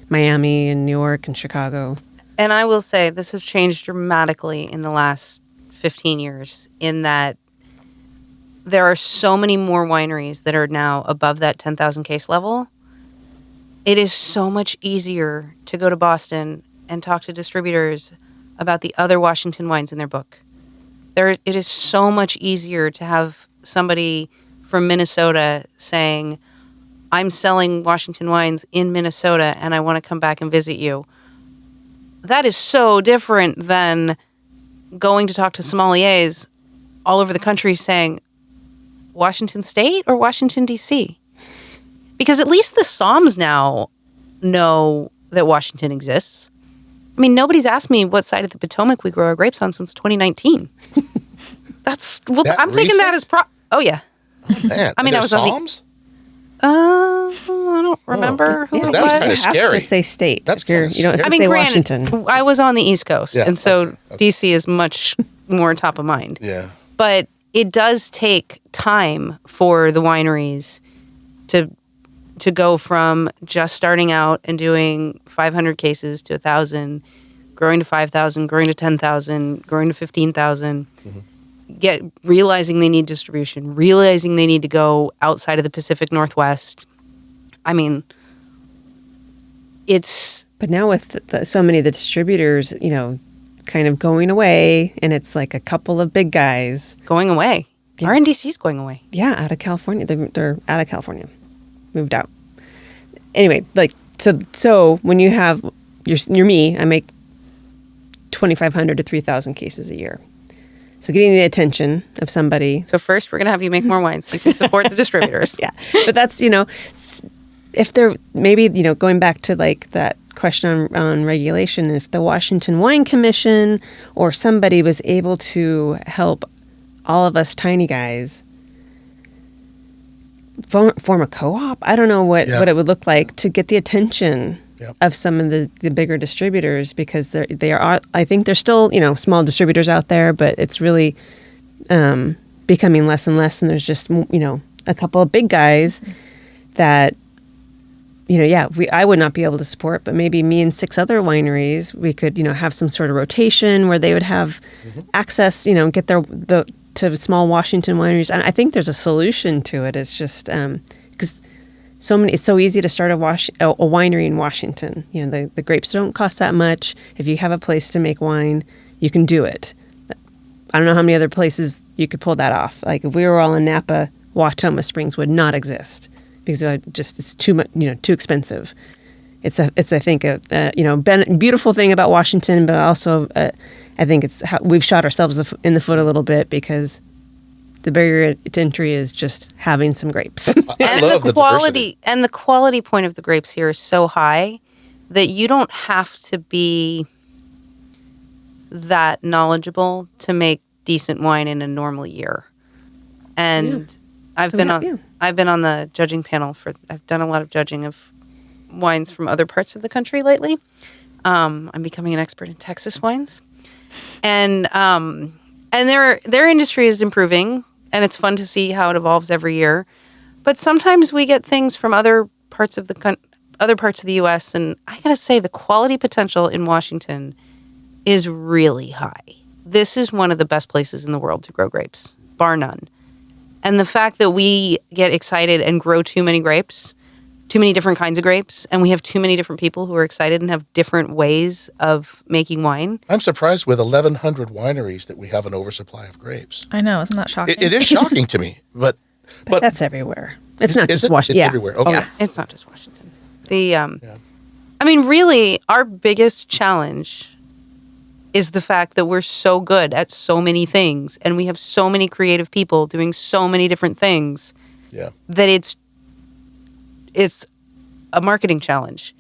[SPEAKER 2] Miami and New York and Chicago.
[SPEAKER 4] And I will say this has changed dramatically in the last 15 years in that there are so many more wineries that are now above that 10,000 case level. It is so much easier to go to Boston and talk to distributors about the other Washington wines in their book. It is so much easier to have somebody from Minnesota saying, I'm selling Washington wines in Minnesota and I want to come back and visit you. That is so different than going to talk to sommeliers all over the country saying, Washington State or Washington, D.C.? Because at least the Somms now know that Washington exists. I mean, nobody's asked me what side of the Potomac we grow our grapes on since 2019. I'm taking that as oh, yeah.
[SPEAKER 1] Oh, man.
[SPEAKER 4] I mean, I was on the
[SPEAKER 1] Psalms?
[SPEAKER 4] I don't remember who it
[SPEAKER 1] that's
[SPEAKER 4] was.
[SPEAKER 1] kinda
[SPEAKER 2] You
[SPEAKER 1] scary.
[SPEAKER 2] have to say state.
[SPEAKER 1] That's
[SPEAKER 2] If you're-
[SPEAKER 1] kinda
[SPEAKER 2] you don't have
[SPEAKER 1] scary.
[SPEAKER 2] to
[SPEAKER 4] I mean,
[SPEAKER 2] say
[SPEAKER 4] granted,
[SPEAKER 2] Washington.
[SPEAKER 4] I was on the East Coast,
[SPEAKER 1] Yeah,
[SPEAKER 4] and so
[SPEAKER 1] okay.
[SPEAKER 4] D.C. is much more top of mind.
[SPEAKER 1] Yeah.
[SPEAKER 4] But it does take time for the wineries to go from just starting out and doing 500 cases to 1,000, growing to 5,000, growing to 10,000, growing to 15,000, realizing they need distribution, realizing they need to go outside of the Pacific Northwest. I mean, it's...
[SPEAKER 2] But now with so many of the distributors, kind of going away, and it's like a couple of big guys.
[SPEAKER 4] going away.
[SPEAKER 2] Yeah.
[SPEAKER 4] RNDC's going away.
[SPEAKER 2] Yeah, out of California. They're out of California, moved out. Anyway, like so when you're me, I make 2,500 to 3,000 cases a year. So getting the attention of somebody.
[SPEAKER 4] So first, we're going to have you make more wines so you can support the distributors.
[SPEAKER 2] Yeah, but that's if they're maybe going back to like that question on regulation, if the Washington Wine Commission or somebody was able to help all of us tiny guys form a co-op. I don't know what it would look like to get the attention of some of the bigger distributors, because they are I think there's still small distributors out there, but it's really becoming less and less, and there's just a couple of big guys that I would not be able to support, but maybe me and 6 other wineries, we could have some sort of rotation where they would have access, get to small Washington wineries. And I think there's a solution to it. It's just because it's so easy to start a winery in Washington. The grapes don't cost that much. If you have a place to make wine, you can do it. I don't know how many other places you could pull that off. Like if we were all in Napa, Wautoma Springs would not exist because it's too much, too expensive. It's I think a beautiful thing about Washington, but also I think it's how we've shot ourselves in the foot a little bit, because the barrier to entry is just having some grapes.
[SPEAKER 1] I
[SPEAKER 4] And
[SPEAKER 1] love
[SPEAKER 4] the
[SPEAKER 1] the
[SPEAKER 4] quality and the quality point of the grapes here is so high that you don't have to be that knowledgeable to make decent wine in a normal year. And I've been on the judging panel I've done a lot of judging of wines from other parts of the country lately. I'm becoming an expert in Texas wines, and their industry is improving, and it's fun to see how it evolves every year. But sometimes we get things from other parts of the U.S., and I gotta say the quality potential in Washington is really high. This is one of the best places in the world to grow grapes, bar none. And the fact that we get excited and grow too many grapes, too many different kinds of grapes, and we have too many different people who are excited and have different ways of making wine.
[SPEAKER 1] I'm surprised with 1,100 wineries that we have an oversupply of grapes.
[SPEAKER 3] I know, isn't that shocking?
[SPEAKER 1] It is shocking to me, but
[SPEAKER 2] that's everywhere. It's not just
[SPEAKER 1] it?
[SPEAKER 2] Washington.
[SPEAKER 1] It's
[SPEAKER 2] Yeah,
[SPEAKER 1] everywhere. Okay.
[SPEAKER 4] Yeah, it's not just Washington. I mean, really, our biggest challenge is the fact that we're so good at so many things, and we have so many creative people doing so many different things
[SPEAKER 1] Yeah.
[SPEAKER 4] that it's a marketing challenge.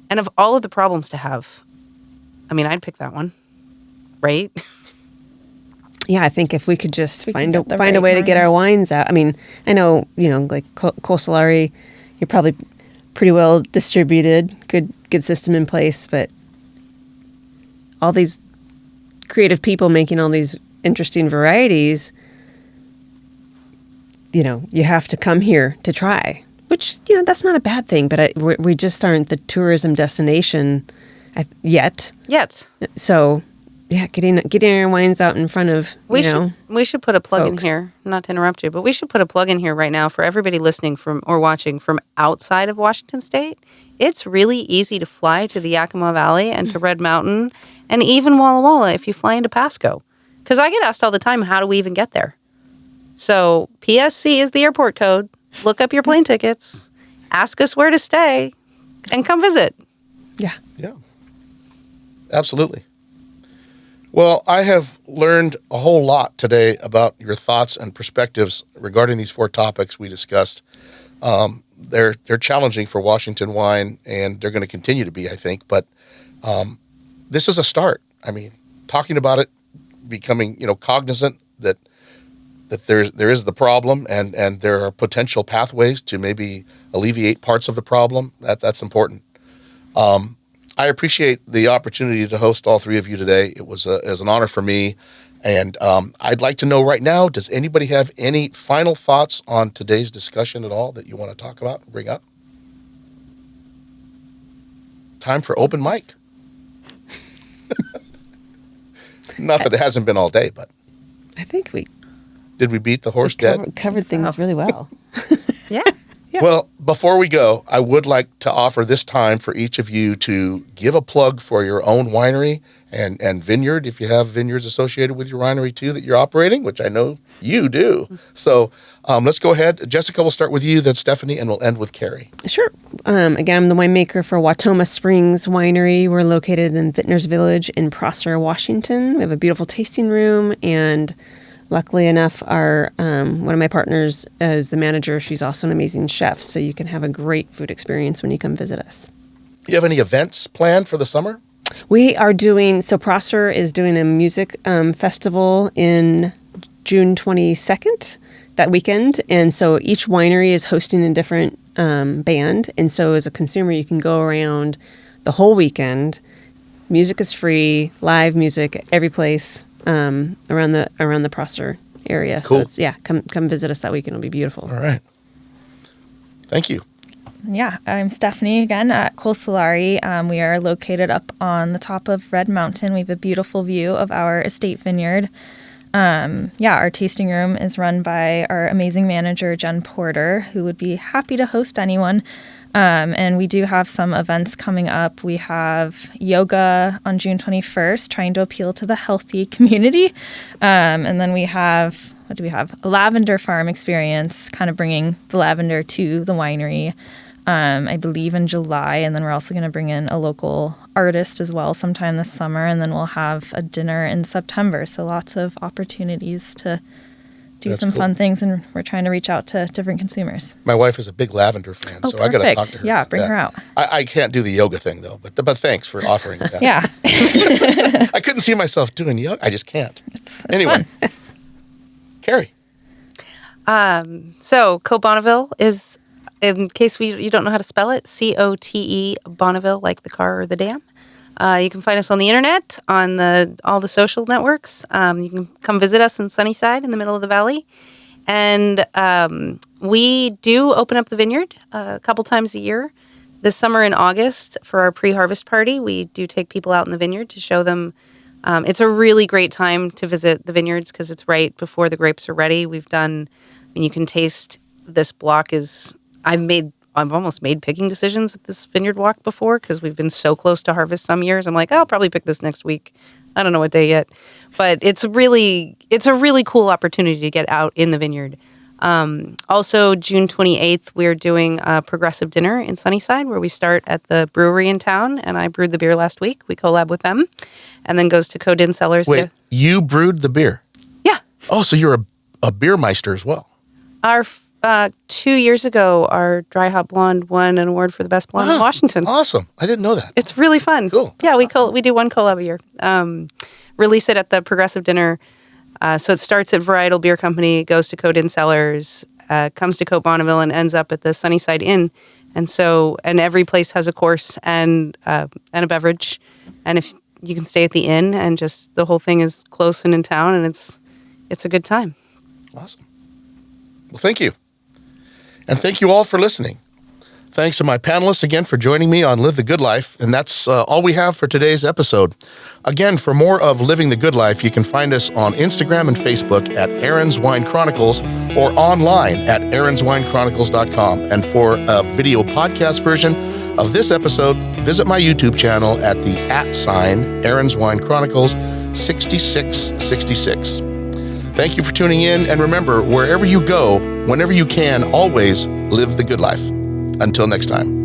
[SPEAKER 4] And of all of the problems to have, I mean, I'd pick that one, right?
[SPEAKER 2] Yeah, I think if we could just find a
[SPEAKER 3] right
[SPEAKER 2] way to get our
[SPEAKER 3] wines.
[SPEAKER 2] wines out. I mean, I know, like Col Solare, you're probably pretty well distributed, good system in place, but all these creative people making all these interesting varieties, you have to come here to try, which, that's not a bad thing, but we just aren't the tourism destination yet.
[SPEAKER 4] Yet.
[SPEAKER 2] So, yeah, getting our wines out in front of,
[SPEAKER 4] we should put a plug
[SPEAKER 2] folks.
[SPEAKER 4] in here, not to interrupt you, but we should put a plug in here right now for everybody listening or watching from outside of Washington State. It's really easy to fly to the Yakima Valley and to Red Mountain and even Walla Walla if you fly into Pasco. Because I get asked all the time, how do we even get there? So PSC is the airport code. Look up your plane tickets, ask us where to stay, and come visit.
[SPEAKER 2] Yeah.
[SPEAKER 1] Yeah. Absolutely. Well, I have learned a whole lot today about your thoughts and perspectives regarding these 4 topics we discussed. They're challenging for Washington wine, and they're going to continue to be, I think. But this is a start. I mean, talking about it, becoming cognizant that there is the problem, and there are potential pathways to maybe alleviate parts of the problem. That's important. I appreciate the opportunity to host all 3 of you today. It was an honor for me. And I'd like to know right now, does anybody have any final thoughts on today's discussion at all that you want to talk about, bring up? Time for open mic. Not that it hasn't been all day, but
[SPEAKER 2] I think
[SPEAKER 1] did we beat the horse dead?
[SPEAKER 2] covered things really well.
[SPEAKER 4] Yeah.
[SPEAKER 2] Yeah.
[SPEAKER 1] Well, before we go, I would like to offer this time for each of you to give a plug for your own winery and vineyard, if you have vineyards associated with your winery too that you're operating, which I know you do. So let's go ahead. Jessica, we'll start with you, then Stephanie, and we'll end with Kerry.
[SPEAKER 2] Sure. Again, I'm the winemaker for Wautoma Springs Winery. We're located in Vintners Village in Prosser, Washington. We have a beautiful tasting room, and luckily enough, our one of my partners is the manager. She's also an amazing chef, so you can have a great food experience when you come visit us.
[SPEAKER 1] Do you have any events planned for the summer?
[SPEAKER 2] We are so Prosser is doing a music festival in June 22nd, that weekend. And so each winery is hosting a different band. And so as a consumer, you can go around the whole weekend. Music is free, live music, every place around the Prosser area.
[SPEAKER 1] Cool.
[SPEAKER 2] So come visit us that weekend. It'll be beautiful.
[SPEAKER 1] All right. Thank you.
[SPEAKER 3] Yeah, I'm Stephanie again at Col Solare. We are located up on the top of Red Mountain. We have a beautiful view of our estate vineyard. Our tasting room is run by our amazing manager, Jen Porter, who would be happy to host anyone. And we do have some events coming up. We have yoga on June 21st, trying to appeal to the healthy community. And then we have, a lavender farm experience, kind of bringing the lavender to the winery, I believe in July. And then we're also going to bring in a local artist as well sometime this summer. And then we'll have a dinner in September. So lots of opportunities to do
[SPEAKER 1] That's
[SPEAKER 3] some
[SPEAKER 1] cool.
[SPEAKER 3] fun things, and we're trying to reach out to different consumers.
[SPEAKER 1] My wife is a big lavender fan,
[SPEAKER 3] Oh,
[SPEAKER 1] so I got to
[SPEAKER 3] perfect.
[SPEAKER 1] talk to her.
[SPEAKER 3] Yeah,
[SPEAKER 1] about
[SPEAKER 3] bring
[SPEAKER 1] that.
[SPEAKER 3] her out.
[SPEAKER 1] I can't do the yoga thing though, but thanks for offering that.
[SPEAKER 3] Yeah.
[SPEAKER 1] I couldn't see myself doing yoga. I just can't.
[SPEAKER 3] It's
[SPEAKER 1] Anyway,
[SPEAKER 3] fun.
[SPEAKER 1] Carrie.
[SPEAKER 4] So Côte Bonneville is, in case you don't know how to spell it, COTE Bonneville, like the car or the dam. You can find us on the internet, on all the social networks. You can come visit us in Sunnyside in the middle of the valley. And we do open up the vineyard a couple times a year. This summer in August for our pre-harvest party, we do take people out in the vineyard to show them. It's a really great time to visit the vineyards because it's right before the grapes are ready. You can taste this block I've almost made picking decisions at this vineyard walk before because we've been so close to harvest some years. I'm like, I'll probably pick this next week. I don't know what day yet. But it's a really cool opportunity to get out in the vineyard. Also, June 28th, we're doing a progressive dinner in Sunnyside where we start at the brewery in town. And I brewed the beer last week. We collab with them. And then goes to Cohen Cellars.
[SPEAKER 1] Wait, you brewed the beer?
[SPEAKER 4] Yeah.
[SPEAKER 1] Oh, so you're a beer meister as well.
[SPEAKER 4] 2 years ago, our dry hop blonde won an award for the best blonde in Washington.
[SPEAKER 1] Awesome. I didn't know that.
[SPEAKER 4] It's really fun.
[SPEAKER 1] Cool.
[SPEAKER 4] Yeah, we do one collab a year. Release it at the Progressive Dinner. So it starts at Varietal Beer Company, goes to Côte Cellars, comes to Côte Bonneville, and ends up at the Sunnyside Inn. And every place has a course and a beverage. And if you can stay at the inn, and just the whole thing is close and in town, and it's a good time.
[SPEAKER 1] Awesome. Well, thank you. And thank you all for listening. Thanks to my panelists again for joining me on Live the Good Life. And that's all we have for today's episode. Again, for more of Living the Good Life, you can find us on Instagram and Facebook at Aaron's Wine Chronicles or online at aaronswinechronicles.com. And for a video podcast version of this episode, visit my YouTube channel at the @ Aaron's Wine Chronicles 6666. Thank you for tuning in. And remember, wherever you go, whenever you can, always live the good life. Until next time.